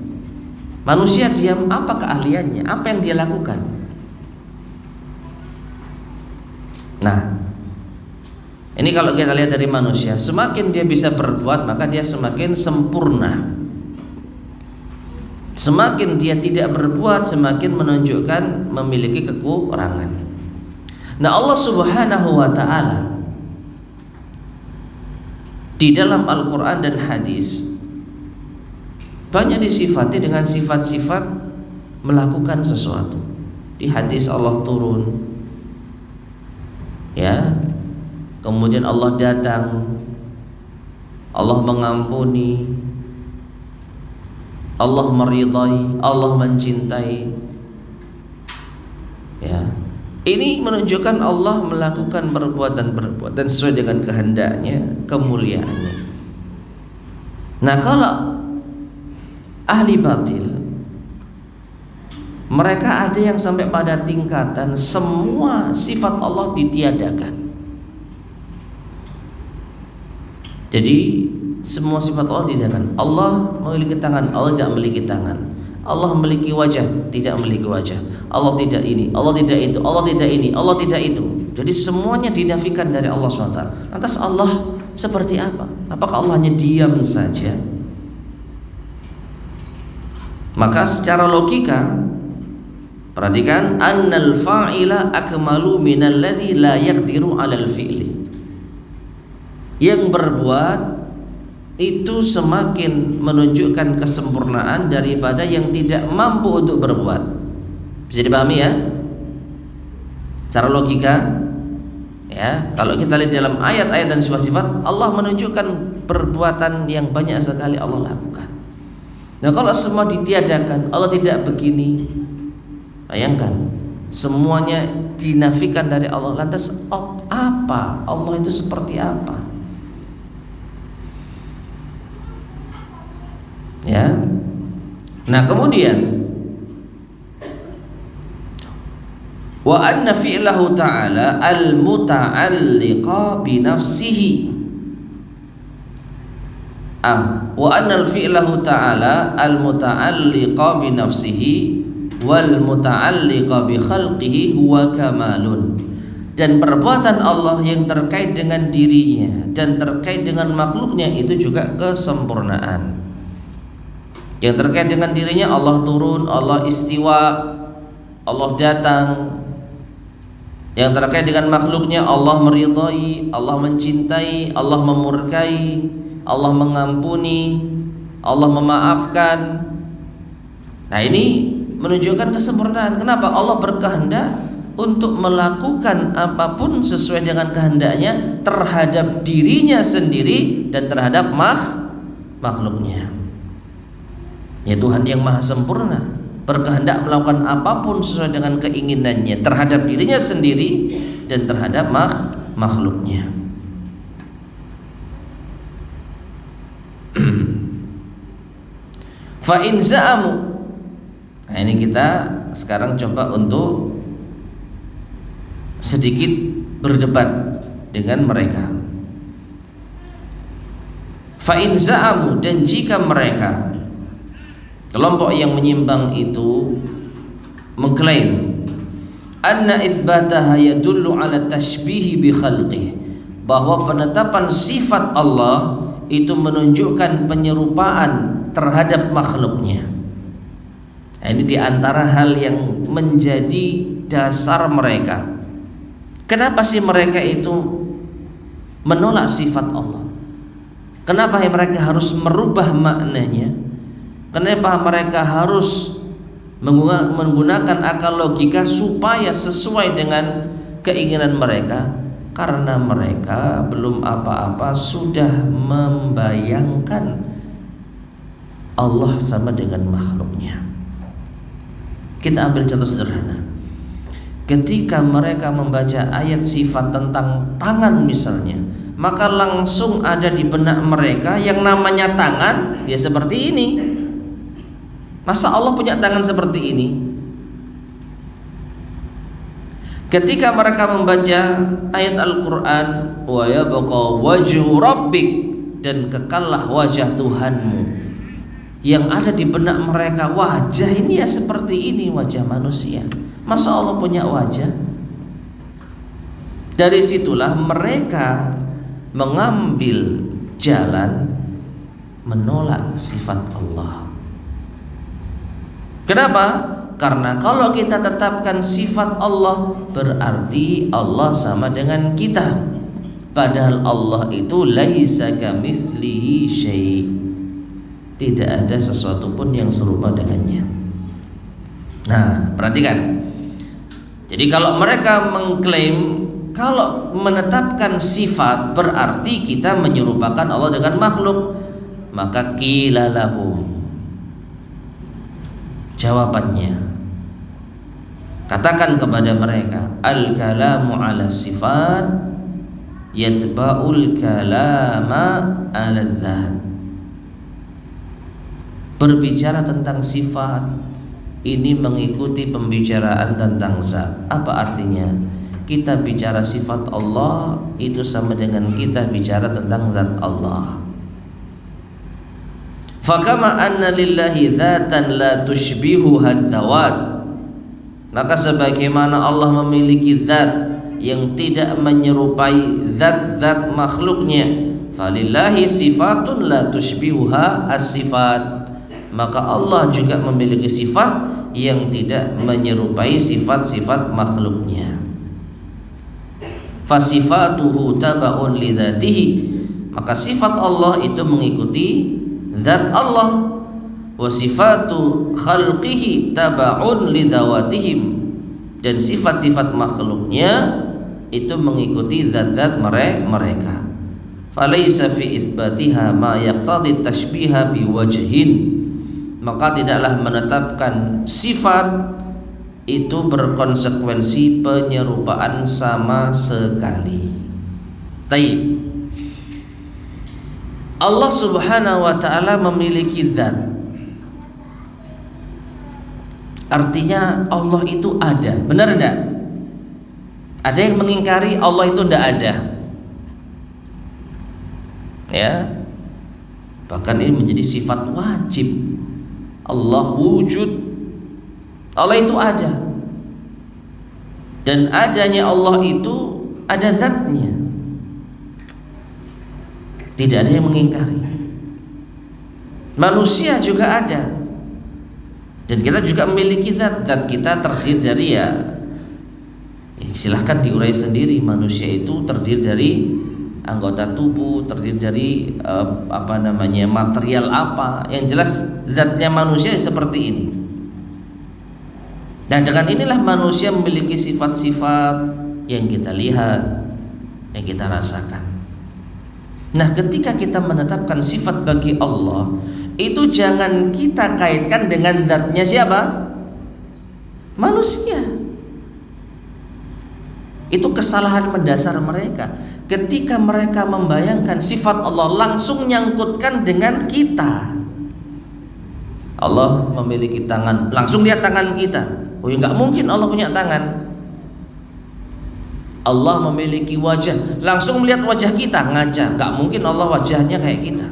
Manusia diam, apa keahliannya? Apa yang dia lakukan? Nah, ini kalau kita lihat dari manusia, semakin dia bisa berbuat maka dia semakin sempurna. Semakin dia tidak berbuat, semakin menunjukkan memiliki kekurangan. Nah, Allah Subhanahu wa ta'ala di dalam Al-Quran dan hadis banyak disifati dengan sifat-sifat melakukan sesuatu. Di hadis Allah turun, ya, kemudian Allah datang, Allah mengampuni, Allah meridai, Allah mencintai. Ya, ini menunjukkan Allah melakukan perbuatan-perbuatan sesuai dengan kehendaknya, kemuliaannya. Nah, kalau ahli batil, mereka ada yang sampai pada tingkatan semua sifat Allah ditiadakan. Jadi semua sifat Allah ditiadakan. Allah memiliki tangan, Allah tidak memiliki tangan. Allah memiliki wajah, tidak memiliki wajah. Allah tidak ini, Allah tidak itu, Allah tidak ini, Allah tidak itu. Jadi semuanya dinafikan dari Allah SWT. Lantas Allah seperti apa? Apakah Allah hanya diam saja? Maka secara logika, perhatikan, annal fa'ila akmalu minal ladzi la yaqdiru 'alal fi'li. Yang berbuat itu semakin menunjukkan kesempurnaan daripada yang tidak mampu untuk berbuat. Bisa dipahami ya? Secara logika, ya, kalau kita lihat dalam ayat-ayat dan sifat-sifat, Allah menunjukkan perbuatan yang banyak sekali Allah lakukan. Nah, kalau semua ditiadakan, Allah tidak begini, bayangkan semuanya dinafikan dari Allah. Lantas apa? Allah itu seperti apa? Ya. Nah, kemudian wa anna fi'lahu ta'ala al-muta'alliqa bi nafsihi. Wa anna fi'lahu ta'ala al-muta'alliqa bi nafsihi wal muta'alliqa bi khalqihi huwa kamalun. Dan perbuatan Allah yang terkait dengan dirinya dan terkait dengan makhluknya itu juga kesempurnaan. Yang terkait dengan dirinya, Allah turun, Allah istiwa, Allah datang. Yang terkait dengan makhluknya, Allah meridai, Allah mencintai, Allah memurkai, Allah mengampuni, Allah memaafkan. Nah, ini menunjukkan kesempurnaan. Kenapa? Allah berkehendak untuk melakukan apapun sesuai dengan kehendaknya terhadap dirinya sendiri dan terhadap makhluknya. Ya, Tuhan yang maha sempurna berkehendak melakukan apapun sesuai dengan keinginannya terhadap dirinya sendiri dan terhadap makhluknya. Fa in za'amu. Nah, ini kita sekarang coba untuk sedikit berdebat dengan mereka. Fa in za'amu, dan jika mereka, kelompok yang menyimpang itu mengklaim anna itsbataha yadullu ala tashbihi bi khalqih, bahwa penetapan sifat Allah itu menunjukkan penyerupaan terhadap makhluknya. Nah, ini diantara hal yang menjadi dasar mereka. Kenapa sih mereka itu menolak sifat Allah? Kenapa mereka harus merubah maknanya? Kenapa mereka harus menggunakan akal logika supaya sesuai dengan keinginan mereka? Karena mereka belum apa-apa sudah membayangkan Allah sama dengan makhluknya. Kita ambil contoh sederhana. Ketika mereka membaca ayat sifat tentang tangan misalnya, maka langsung ada di benak mereka yang namanya tangan ya seperti ini. Masa Allah punya tangan seperti ini? Ketika mereka membaca ayat Al-Quran, wa yabqa wajhu rabbik, dan kekallah wajah Tuhanmu, yang ada di benak mereka, wajah ini ya seperti ini, wajah manusia. Masa Allah punya wajah? Dari situlah mereka mengambil jalan menolak sifat Allah. Kenapa? Karena kalau kita tetapkan sifat Allah, berarti Allah sama dengan kita. Padahal Allah itu laisa kamitslihi syai'. Tidak ada sesuatu pun yang serupa dengannya. Nah, perhatikan. Jadi kalau mereka mengklaim kalau menetapkan sifat berarti kita menyerupakan Allah dengan makhluk, maka qila lahum, jawabannya, katakan kepada mereka, al-kalamu ala sifat yatba'ul kalama ala dzat. Berbicara tentang sifat ini mengikuti pembicaraan tentang zat. Apa artinya? Kita bicara sifat Allah itu sama dengan kita bicara tentang zat Allah. Fakama anna lillahi dzatan la tushbihuha dzawat, maka sebagaimana Allah memiliki zat yang tidak menyerupai zat-zat makhluknya, falillahi sifatun la tushbihuha as-sifat, maka Allah juga memiliki sifat yang tidak menyerupai sifat-sifat makhluknya. Fasifatuhu taba'un li dzatihi, maka sifat Allah itu mengikuti zat Allah. Wa sifatu khalqihi taba'un li dzawatihim, dan sifat-sifat makhluknya itu mengikuti zat-zat mereka. Falaysa fi itsbatiha ma yaqtadi tashbiha biwajhin, maka tidaklah menetapkan sifat itu berkonsekuensi penyerupaan sama sekali. Taib. Allah Subhanahu wa taala memiliki zat. Artinya Allah itu ada. Benar enggak? Ada yang mengingkari Allah itu enggak ada. Ya. Bahkan ini menjadi sifat wajib. Allah wujud. Allah itu ada. Dan adanya Allah itu ada zatnya. Tidak ada yang mengingkari. Manusia juga ada. Dan kita juga memiliki zat. Zat kita terdiri dari silahkan diurai sendiri. Manusia itu terdiri dari anggota tubuh, terdiri dari material apa. Yang jelas zatnya manusia seperti ini. Dan dengan inilah manusia memiliki sifat-sifat yang kita lihat, yang kita rasakan. Nah, ketika kita menetapkan sifat bagi Allah, itu jangan kita kaitkan dengan zatnya siapa? Manusia. Itu kesalahan mendasar mereka. Ketika mereka membayangkan sifat Allah langsung nyangkutkan dengan kita. Allah memiliki tangan, langsung lihat tangan kita. Oh ya, nggak mungkin Allah punya tangan. Allah memiliki wajah, langsung melihat wajah kita, ngaca. Nggak mungkin Allah wajahnya kayak kita.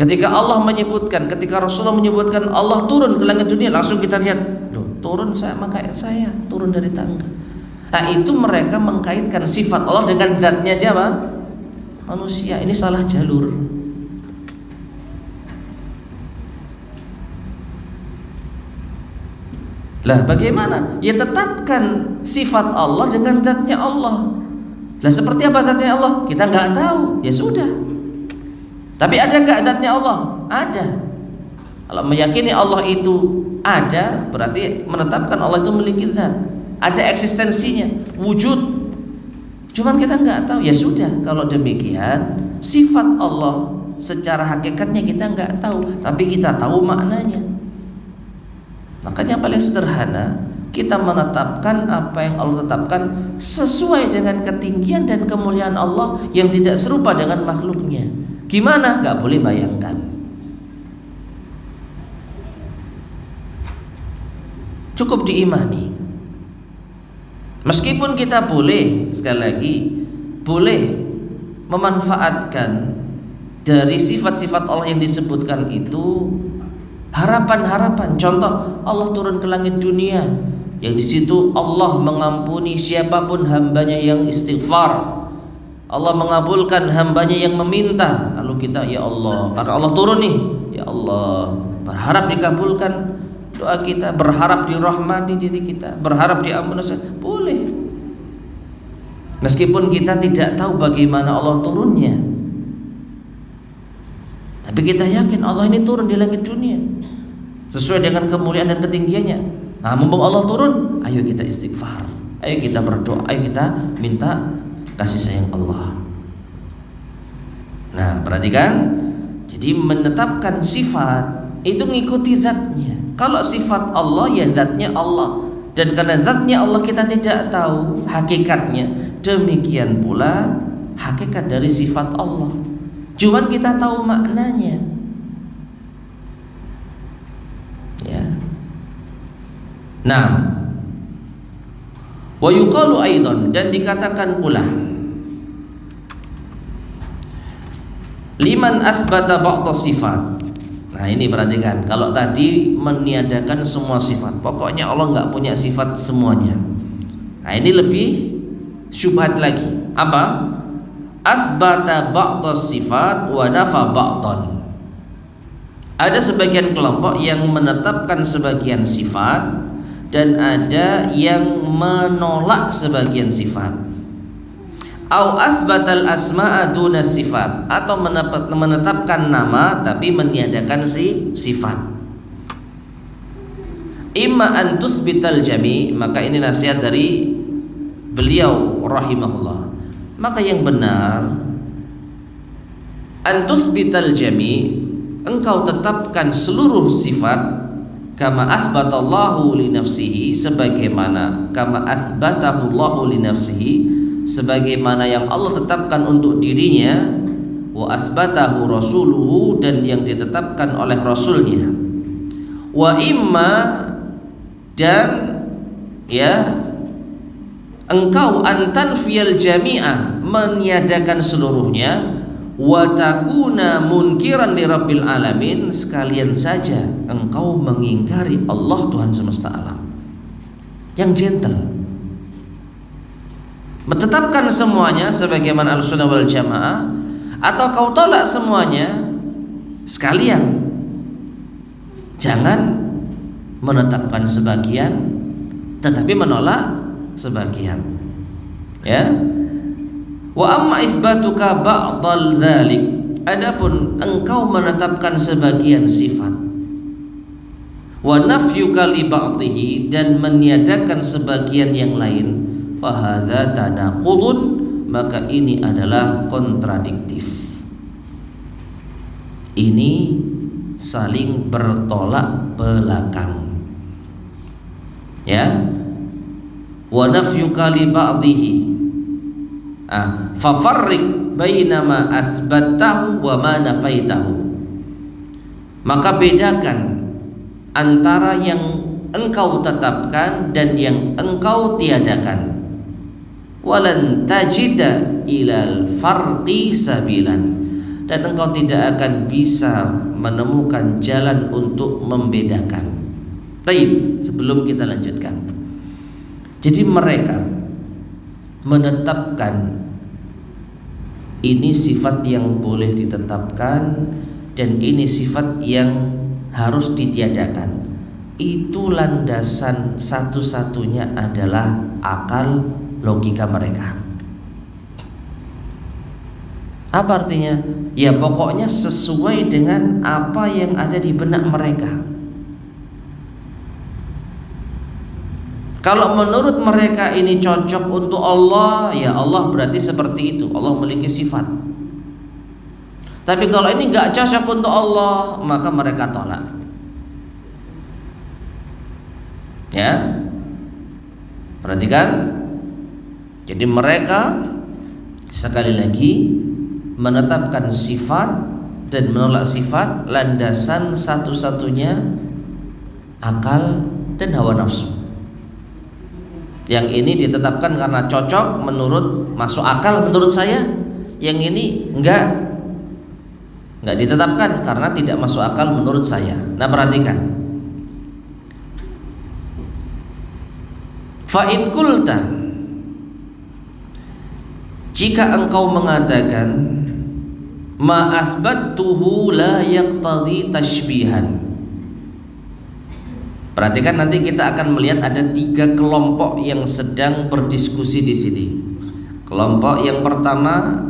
Ketika Allah menyebutkan, ketika Rasulullah menyebutkan Allah turun ke langit dunia, langsung kita lihat, loh, turun sama kayak saya, turun dari tangga. Nah, itu mereka mengkaitkan sifat Allah dengan zatnya siapa? Manusia. Ini salah jalur. Lah bagaimana? Ya tetapkan sifat Allah dengan zatnya Allah. Lah seperti apa zatnya Allah? Kita nggak tahu. Ya sudah. Tapi ada nggak zatnya Allah? Ada. Kalau meyakini Allah itu ada, berarti menetapkan Allah itu memiliki zat. Ada eksistensinya, wujud. Cuman kita nggak tahu. Ya sudah. Kalau demikian, sifat Allah secara hakikatnya kita nggak tahu, tapi kita tahu maknanya. Makanya paling sederhana, kita menetapkan apa yang Allah tetapkan sesuai dengan ketinggian dan kemuliaan Allah yang tidak serupa dengan makhluknya. Gimana? Gak boleh bayangkan. Cukup diimani. Meskipun kita boleh, sekali lagi, boleh memanfaatkan dari sifat-sifat Allah yang disebutkan itu harapan-harapan. Contoh, Allah turun ke langit dunia, yang di situ Allah mengampuni siapapun hambanya yang istighfar. Allah mengabulkan hambanya yang meminta. Lalu kita, ya Allah, karena Allah turun nih, ya Allah, berharap dikabulkan doa kita, berharap dirahmati diri kita, berharap diampuni. Boleh. Meskipun kita tidak tahu bagaimana Allah turunnya, tapi kita yakin Allah ini turun di langit dunia sesuai dengan kemuliaan dan ketinggiannya. Nah, mumpung Allah turun, ayo kita istighfar, ayo kita berdoa, ayo kita minta kasih sayang Allah. Nah, perhatikan. Jadi menetapkan sifat itu ngikuti zatnya. Kalau sifat Allah, ya zatnya Allah. Dan karena zatnya Allah kita tidak tahu hakikatnya, demikian pula hakikat dari sifat Allah. Cuman kita tahu maknanya. Ya. Nah, wa yuqalu aidan, dan dikatakan pula, liman asbata ba'da sifat. Nah ini perhatikan, kalau tadi meniadakan semua sifat, pokoknya Allah nggak punya sifat semuanya. Nah ini lebih syubhat lagi. Apa? Asbata ba'da sifat wa nafa ba'dan. Ada sebagian kelompok yang menetapkan sebagian sifat dan ada yang menolak sebagian sifat. Au asbatal asma'a duna sifat, atau menetapkan nama tapi meniadakan sifat. Imma an tusbital jami', maka ini nasihat dari beliau rahimahullah. Maka yang benar an tusbital jami', engkau tetapkan seluruh sifat kama asbatallahu li nafsihi, sebagaimana kama asbatahu Allahu li nafsihi, sebagaimana yang Allah tetapkan untuk dirinya, wa asbatahu rasuluhu, dan yang ditetapkan oleh rasulnya. Wa imma, dan ya engkau antan fiyal jami'ah, meniadakan seluruhnya, wa takuna munkiran li rabbil alamin, sekalian saja engkau mengingkari Allah Tuhan semesta alam. Yang gentle, menetapkan semuanya sebagaimana Ahlussunnah wal Jamaah, atau kau tolak semuanya sekalian. Jangan menetapkan sebagian tetapi menolak sebagian. Ya. Wa amma isbatuka ba'dal dzalik, adapun engkau menetapkan sebagian sifat, wa nafyuka li ba'dihi, dan meniadakan sebagian yang lain, fahadza tanaqudun, maka ini adalah kontradiktif. Ini saling bertolak belakang. Ya. Wa nafyuka li ba'dihi, fafarriq bainama asbattahu wa ma nafaitahu, maka bedakan antara yang engkau tetapkan dan yang engkau tiadakan. Walan tajida ilal farqi sabilan, dan engkau tidak akan bisa menemukan jalan untuk membedakan. Baik, sebelum kita lanjutkan, jadi mereka menetapkan ini sifat yang boleh ditetapkan dan ini sifat yang harus ditiadakan. Itu landasan satu-satunya adalah akal, logika mereka. Apa artinya? Ya pokoknya sesuai dengan apa yang ada di benak mereka. Kalau menurut mereka ini cocok untuk Allah, ya Allah berarti seperti itu, Allah memiliki sifat. Tapi kalau ini nggak cocok untuk Allah, maka mereka tolak. Ya, perhatikan. Jadi mereka sekali lagi menetapkan sifat dan menolak sifat, landasan satu-satunya akal dan hawa nafsu. Yang ini ditetapkan karena cocok menurut, masuk akal menurut saya. Yang ini enggak ditetapkan karena tidak masuk akal menurut saya. Nah perhatikan, fa in qulta, jika engkau mengatakan ma asbattuhu la yaqtadi tashbihan. Perhatikan, nanti kita akan melihat ada 3 kelompok yang sedang berdiskusi di sini. Kelompok yang pertama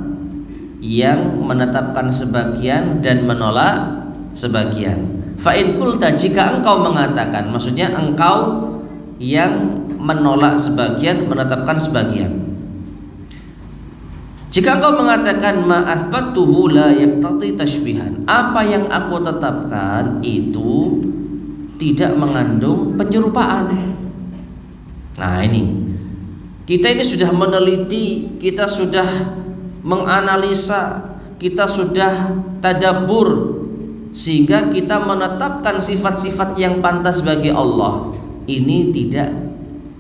yang menetapkan sebagian dan menolak sebagian. Fa in qulta, jika engkau mengatakan, maksudnya engkau yang menolak sebagian, menetapkan sebagian. Jika engkau mengatakan ma asbattuhu la yaqtadi tashbihan, apa yang aku tetapkan itu tidak mengandung penyerupaan. Nah ini, kita ini sudah meneliti, kita sudah menganalisa, kita sudah tadabbur, sehingga kita menetapkan sifat-sifat yang pantas bagi Allah. Ini tidak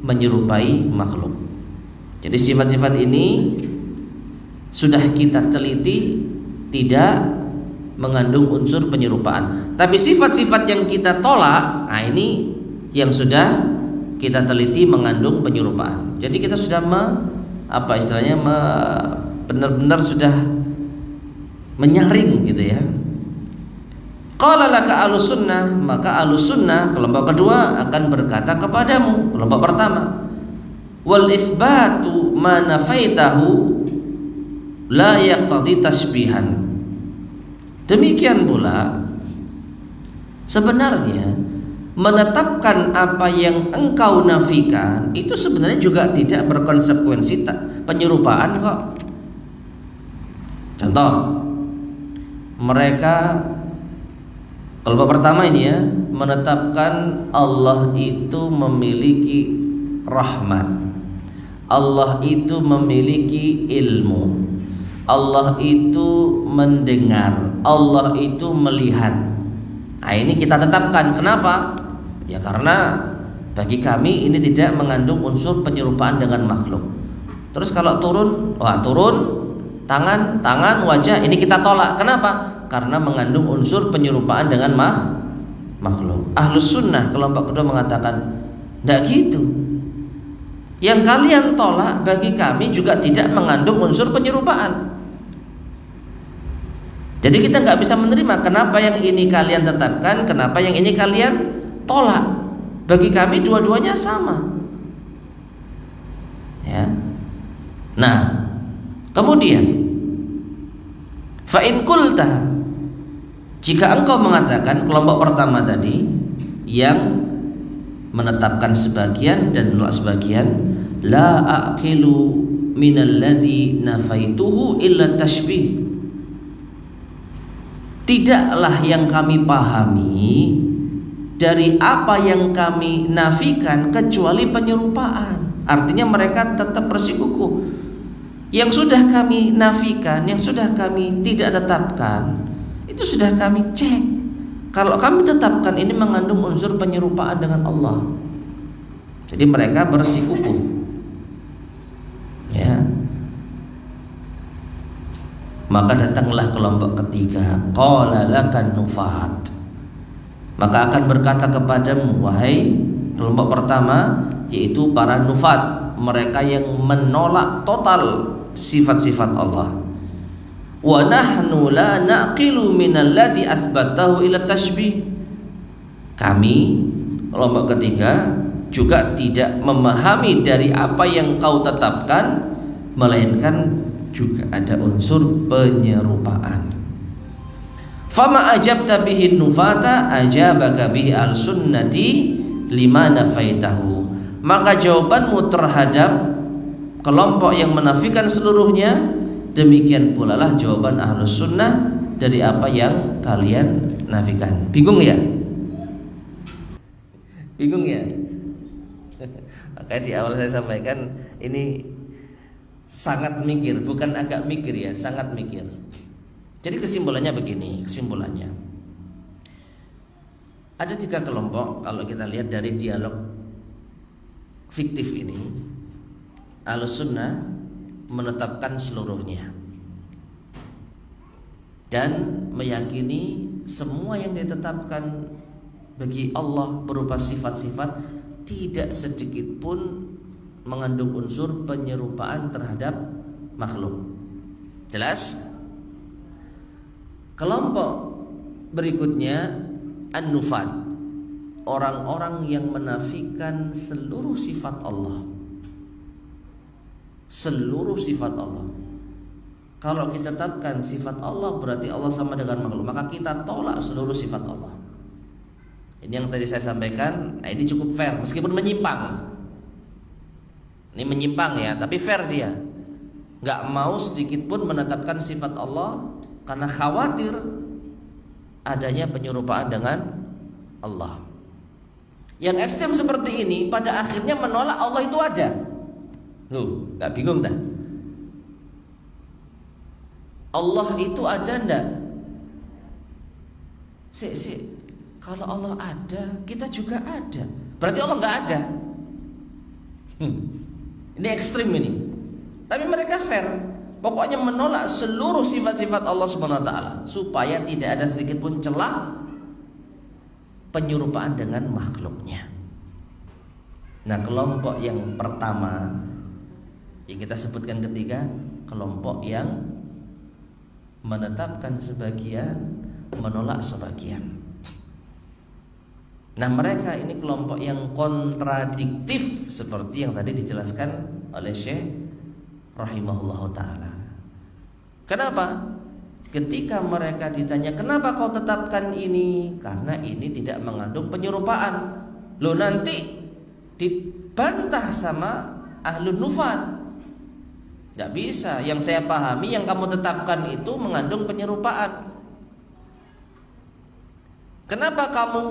menyerupai makhluk. Jadi sifat-sifat ini sudah kita teliti, tidak mengandung unsur penyerupaan. Tapi sifat-sifat yang kita tolak, nah ini yang sudah kita teliti mengandung penyerupaan. Jadi kita sudah benar-benar sudah menyaring gitu ya. Qala laka ahlus sunnah, maka ahlus sunnah kelompok kedua akan berkata kepadamu, kelompok pertama, wal isbatu ma nafaitahu la yaqtadi tasbihan. Demikian pula sebenarnya menetapkan apa yang engkau nafikan itu sebenarnya juga tidak berkonsekuensi penyerupaan kok. Contoh, mereka kelompok pertama ini ya menetapkan Allah itu memiliki rahmat, Allah itu memiliki ilmu, Allah itu mendengar, Allah itu melihat. Nah ini kita tetapkan. Kenapa? Ya karena bagi kami ini tidak mengandung unsur penyerupaan dengan makhluk. Terus kalau turun, tangan, wajah, ini kita tolak. Kenapa? Karena mengandung unsur penyerupaan dengan makhluk. Ahlus sunnah kelompok kedua mengatakan tidak gitu. Yang kalian tolak bagi kami juga tidak mengandung unsur penyerupaan. Jadi kita nggak bisa menerima kenapa yang ini kalian tetapkan, kenapa yang ini kalian tolak. Bagi kami dua-duanya sama. Ya. Nah, kemudian fa in qulta, jika engkau mengatakan kelompok pertama tadi yang menetapkan sebagian dan menolak sebagian, la aqilu minalladzi nafaituhu illa tashbih. Tidaklah yang kami pahami dari apa yang kami nafikan kecuali penyerupaan. Artinya mereka tetap bersikukuh. Yang sudah kami nafikan, yang sudah kami tidak tetapkan, itu sudah kami cek. Kalau kami tetapkan ini mengandung unsur penyerupaan dengan Allah. Jadi mereka bersikukuh. Ya. Maka datanglah kelompok ketiga, qala lakan nufat. Maka akan berkata kepadamu, wahai kelompok pertama, yaitu para nufat, mereka yang menolak total sifat-sifat Allah. Wa nahnu la naqilu minalladzi atsbatahu ila tashbih. Kami kelompok ketiga juga tidak memahami dari apa yang kau tetapkan, melainkan juga ada unsur penyerupaan. Fama ajabta bihi nufata ajabaka bihi al-sunnati lima nafaitahu. Maka jawabanmu terhadap kelompok yang menafikan seluruhnya, demikian pula lah jawaban ahlus sunnah dari apa yang kalian nafikan. Bingung ya? Bingung ya? Maka di awal saya sampaikan ini sangat mikir, bukan agak mikir ya, sangat mikir. Jadi kesimpulannya begini, kesimpulannya ada 3 kelompok kalau kita lihat dari dialog fiktif ini. Ahlus sunnah menetapkan seluruhnya dan meyakini semua yang ditetapkan bagi Allah berupa sifat-sifat tidak sedikit pun mengandung unsur penyerupaan terhadap makhluk. Jelas? Kelompok berikutnya an-nufat, orang-orang yang menafikan seluruh sifat Allah. Seluruh sifat Allah. Kalau kita tetapkan sifat Allah berarti Allah sama dengan makhluk, maka kita tolak seluruh sifat Allah. Ini yang tadi saya sampaikan. Nah ini cukup fair meskipun menyimpang. Ini menyimpang ya, tapi fair dia. Gak mau sedikit pun menetapkan sifat Allah karena khawatir adanya penyerupaan dengan Allah. Yang ekstrem seperti ini pada akhirnya menolak Allah itu ada. Loh, gak bingung dah? Allah itu ada ndak? Kalau Allah ada, kita juga ada. Berarti Allah nggak ada. Ini ekstrim ini. Tapi mereka fair. Pokoknya menolak seluruh sifat-sifat Allah Subhanahu wa taala supaya tidak ada sedikit pun celah penyerupaan dengan makhluknya. Nah, kelompok yang pertama yang kita sebutkan ketiga, kelompok yang menetapkan sebagian, menolak sebagian. Nah, mereka ini kelompok yang kontradiktif seperti yang tadi dijelaskan oleh Syekh rahimahullah ta'ala. Kenapa? Ketika mereka ditanya, kenapa kau tetapkan ini? Karena ini tidak mengandung penyerupaan. Loh, nanti dibantah sama ahlun nufat. Tidak bisa, yang saya pahami yang kamu tetapkan itu mengandung penyerupaan. Kenapa kamu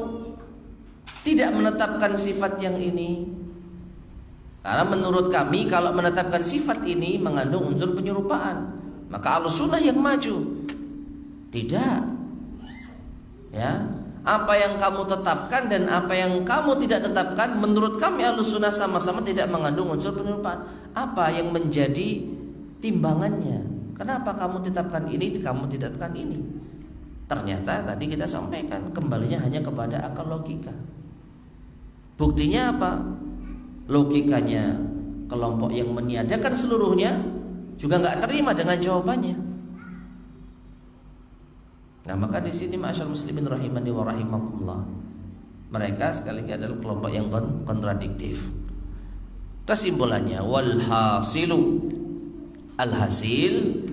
tidak menetapkan sifat yang ini? Karena menurut kami kalau menetapkan sifat ini mengandung unsur penyerupaan, maka Ahlussunnah yang maju. Tidak. Ya, apa yang kamu tetapkan dan apa yang kamu tidak tetapkan menurut kami Ahlussunnah sama-sama tidak mengandung unsur penyerupaan. Apa yang menjadi timbangannya? Kenapa kamu tetapkan ini, kamu tidak tetapkan ini? Ternyata tadi kita sampaikan kembalinya hanya kepada akal logika. Buktinya apa? Logikanya kelompok yang meniadakan seluruhnya juga nggak terima dengan jawabannya. Nah, maka di sini ma'asyarul muslimin rahimani wa rahimakumullah, mereka sekali lagi adalah kelompok yang kontradiktif. Kesimpulannya, wal hasilu, alhasil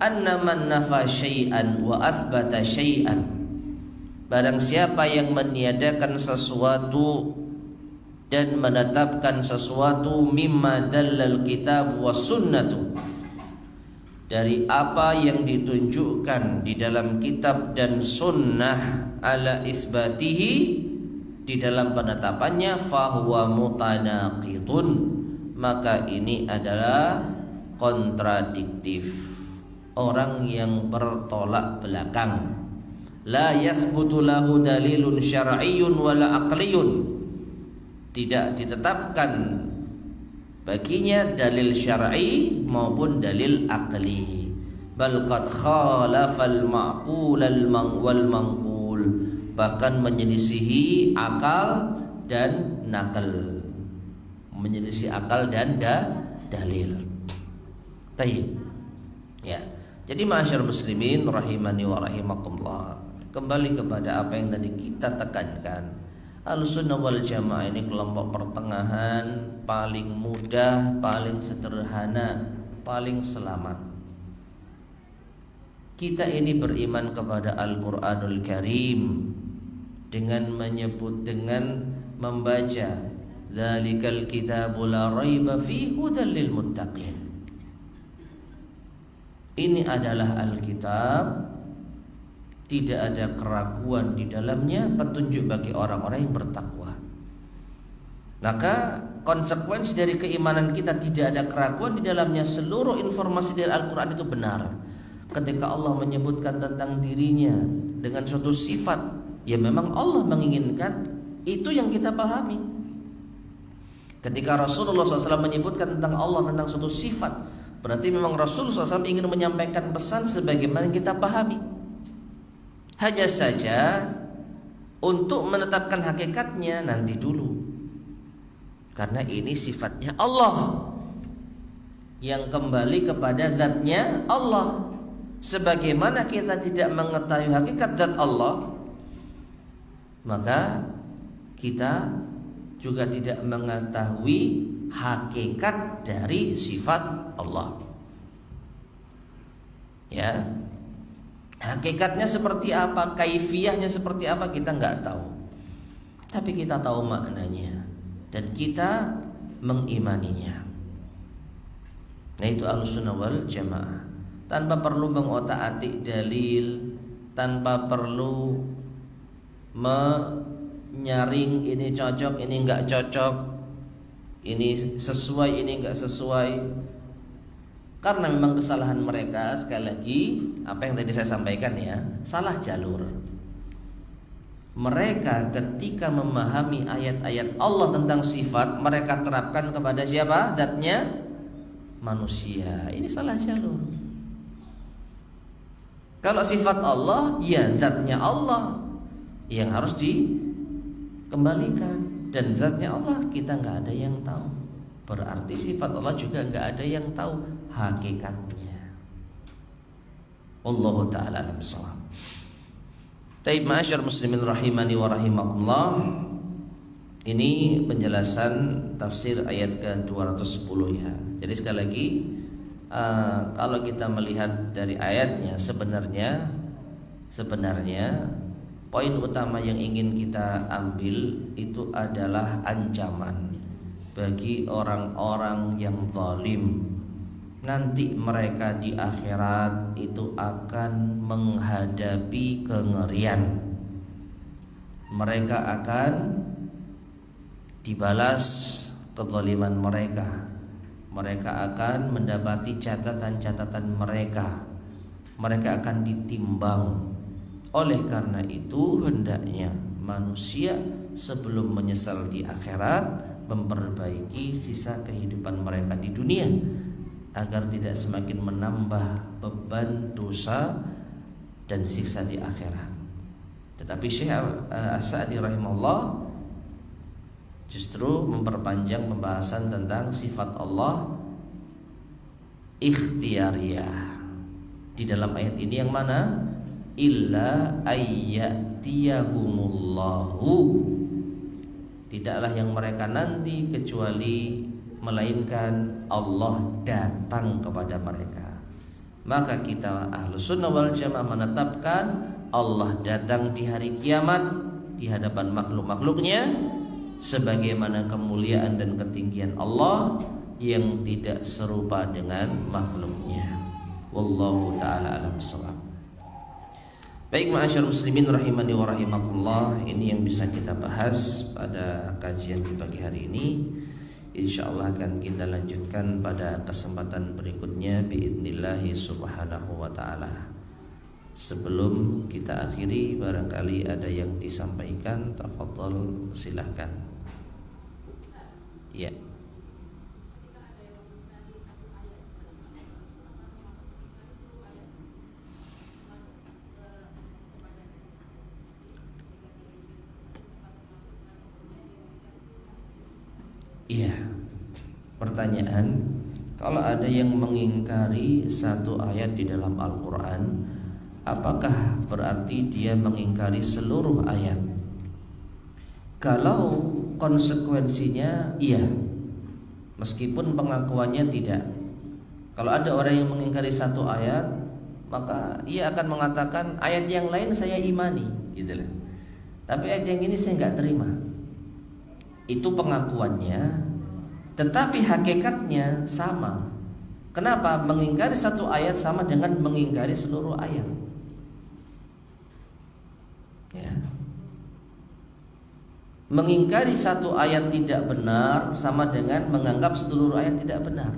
anna man nafa syai'an wa athbata syai'an, barang siapa yang meniadakan sesuatu dan menetapkan sesuatu mimma dallal kitab was sunnatu, dari apa yang ditunjukkan di dalam kitab dan sunnah, ala isbatihi, di dalam penetapannya, fahuwa mutanaqidun, maka ini adalah kontradiktif, orang yang bertolak belakang. La yathbutu lahu dalilun syar'iyyun wala aqliyun, tidak ditetapkan baginya dalil syar'i maupun dalil akli. Bal qad khalafal ma'qul wal manqul, bahkan menyelisihi akal dan nakal, menyelisih akal dan dalil. Tayyib. Ya. Jadi ma'asyarul muslimin rahimani wa rahimakumullah, kembali kepada apa yang tadi kita tekankan. Ahlussunnah wal jamaah ini kelompok pertengahan, paling mudah, paling sederhana, paling selamat. Kita ini beriman kepada Al-Quranul Karim dengan menyebut, dengan membaca dzalikal kitabu la raiba fihi hudal lil muttaqin. Ini adalah Alkitab, tidak ada keraguan di dalamnya, petunjuk bagi orang-orang yang bertakwa. Maka konsekuensi dari keimanan kita tidak ada keraguan di dalamnya, seluruh informasi dari Al-Quran itu benar. Ketika Allah menyebutkan tentang dirinya dengan suatu sifat, ya memang Allah menginginkan itu yang kita pahami. Ketika Rasulullah SAW menyebutkan tentang Allah, tentang suatu sifat, berarti memang Rasulullah SAW ingin menyampaikan pesan sebagaimana yang kita pahami. Hanya saja untuk menetapkan hakikatnya nanti dulu, karena ini sifatnya Allah yang kembali kepada zatnya Allah. Sebagaimana kita tidak mengetahui hakikat zat Allah, maka kita juga tidak mengetahui hakikat dari sifat Allah. Ya, hakikatnya seperti apa, kaifiyahnya seperti apa, kita nggak tahu. Tapi kita tahu maknanya dan kita mengimaninya. Nah, itu Ahlussunnah wal Jamaah. Tanpa perlu mengotak-atik dalil, tanpa perlu menyaring ini cocok, ini nggak cocok, ini sesuai, ini nggak sesuai. Karena memang kesalahan mereka, sekali lagi apa yang tadi saya sampaikan ya, salah jalur. Mereka ketika memahami ayat-ayat Allah tentang sifat, mereka terapkan kepada siapa? Zatnya manusia. Ini salah jalur. Kalau sifat Allah, ya zatnya Allah yang harus dikembalikan, dan zatnya Allah kita nggak ada yang tahu. Berarti sifat Allah juga nggak ada yang tahu hakikatnya. Wallahu ta'ala a'lam bishawab. Taib ma'asyar muslimin rahimani wa rahimakumullah. Ini penjelasan tafsir ayat ke-210 ya. Jadi sekali lagi kalau kita melihat dari ayatnya, sebenarnya poin utama yang ingin kita ambil itu adalah ancaman bagi orang-orang yang zalim. Nanti mereka di akhirat itu akan menghadapi kengerian. Mereka akan dibalas kezaliman mereka. Mereka akan mendapati catatan-catatan mereka. Mereka akan ditimbang. Oleh karena itu hendaknya manusia sebelum menyesal di akhirat memperbaiki sisa kehidupan mereka di dunia agar tidak semakin menambah beban dosa dan siksa di akhirat. Tetapi Syekh As-Sa'di rahimahullah justru memperpanjang pembahasan tentang sifat Allah ikhtiyariyah. Di dalam ayat ini yang mana? Illa ayyatiyahumullahu. Tidaklah yang mereka nanti kecuali melainkan Allah datang kepada mereka. Maka kita Ahlus Sunnah wal Jamaah menetapkan Allah datang di hari kiamat di hadapan makhluk-makhluknya sebagaimana kemuliaan dan ketinggian Allah yang tidak serupa dengan makhluknya. Wallahu ta'ala a'lam bishawab. Baik ma'asyar muslimin rahimani wa rahimakumullah, ini yang bisa kita bahas pada kajian di pagi hari ini. Insyaallah akan kita lanjutkan pada kesempatan berikutnya biidnillahi subhanahu wa ta'ala. Sebelum kita akhiri, barangkali ada yang disampaikan, tafadhol silahkan. Ya. Iya. Pertanyaan, kalau ada yang mengingkari satu ayat di dalam Al-Quran, apakah berarti dia mengingkari seluruh ayat? Kalau konsekuensinya iya, meskipun pengakuannya tidak. Kalau ada orang yang mengingkari satu ayat, maka ia akan mengatakan ayat yang lain saya imani, gitu lah. Tapi ayat yang ini saya nggak terima. Itu pengakuannya, tetapi hakikatnya sama. Kenapa? Mengingkari satu ayat sama dengan mengingkari seluruh ayat. Ya. Mengingkari satu ayat tidak benar sama dengan menganggap seluruh ayat tidak benar.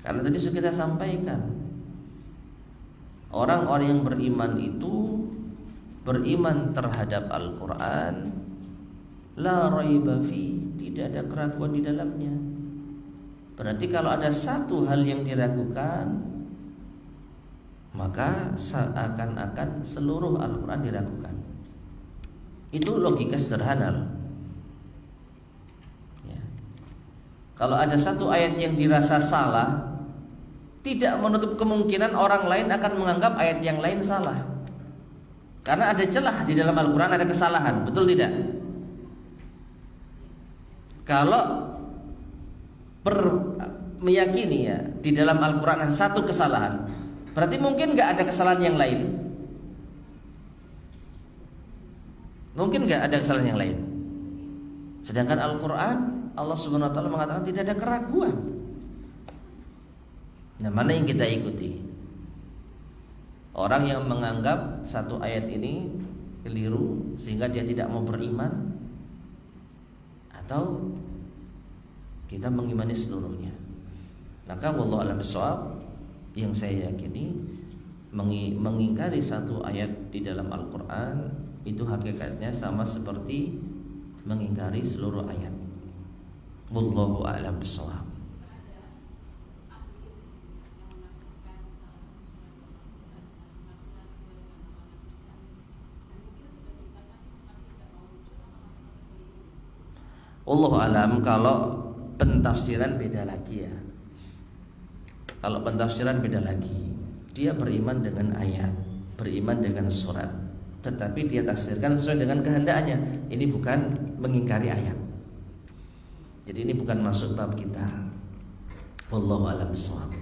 Karena tadi sudah kita sampaikan, orang-orang yang beriman itu beriman terhadap Al-Quran, la raiba fi, tidak ada keraguan di dalamnya. Berarti kalau ada satu hal yang diragukan, maka seakan-akan seluruh Al-Quran diragukan. Itu logika sederhana loh. Ya. Kalau ada satu ayat yang dirasa salah, tidak menutup kemungkinan orang lain akan menganggap ayat yang lain salah. Karena ada celah di dalam Al-Quran, ada kesalahan, betul tidak? Kalau meyakini ya di dalam Al-Quran ada satu kesalahan, berarti mungkin nggak ada kesalahan yang lain. Mungkin nggak ada kesalahan yang lain. Sedangkan Al-Quran, Allah Subhanahu Wa Taala mengatakan tidak ada keraguan. Nah, mana yang kita ikuti? Orang yang menganggap satu ayat ini keliru sehingga dia tidak mau beriman, atau kita mengimani seluruhnya? Maka wallahu a'lam bishawab, yang saya yakini mengingkari satu ayat di dalam Al-Quran itu hakikatnya sama seperti mengingkari seluruh ayat. Wallahu a'lam bishawab. Wallahu a'lam. Kalau pentafsiran beda lagi ya. Kalau pentafsiran beda lagi. Dia beriman dengan ayat, beriman dengan surat, tetapi dia tafsirkan sesuai dengan kehendaknya. Ini bukan mengingkari ayat. Jadi ini bukan masuk bab kita. Wallahu a'lam bishawab.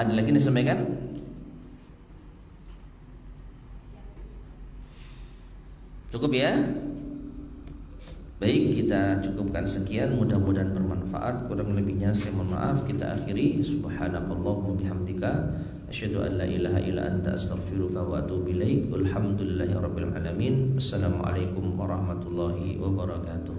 Ada lagi yang disampaikan? Cukup ya? Baik, kita cukupkan sekian. Mudah-mudahan bermanfaat. Kurang lebihnya saya mohon maaf. Kita akhiri. Subhanakallahumma bihamdika asyhadu an la ilaha illa anta astaghfiruka wa atubu ilaik. Alhamdulillahirabbil alamin. Assalamualaikum warahmatullahi wabarakatuh.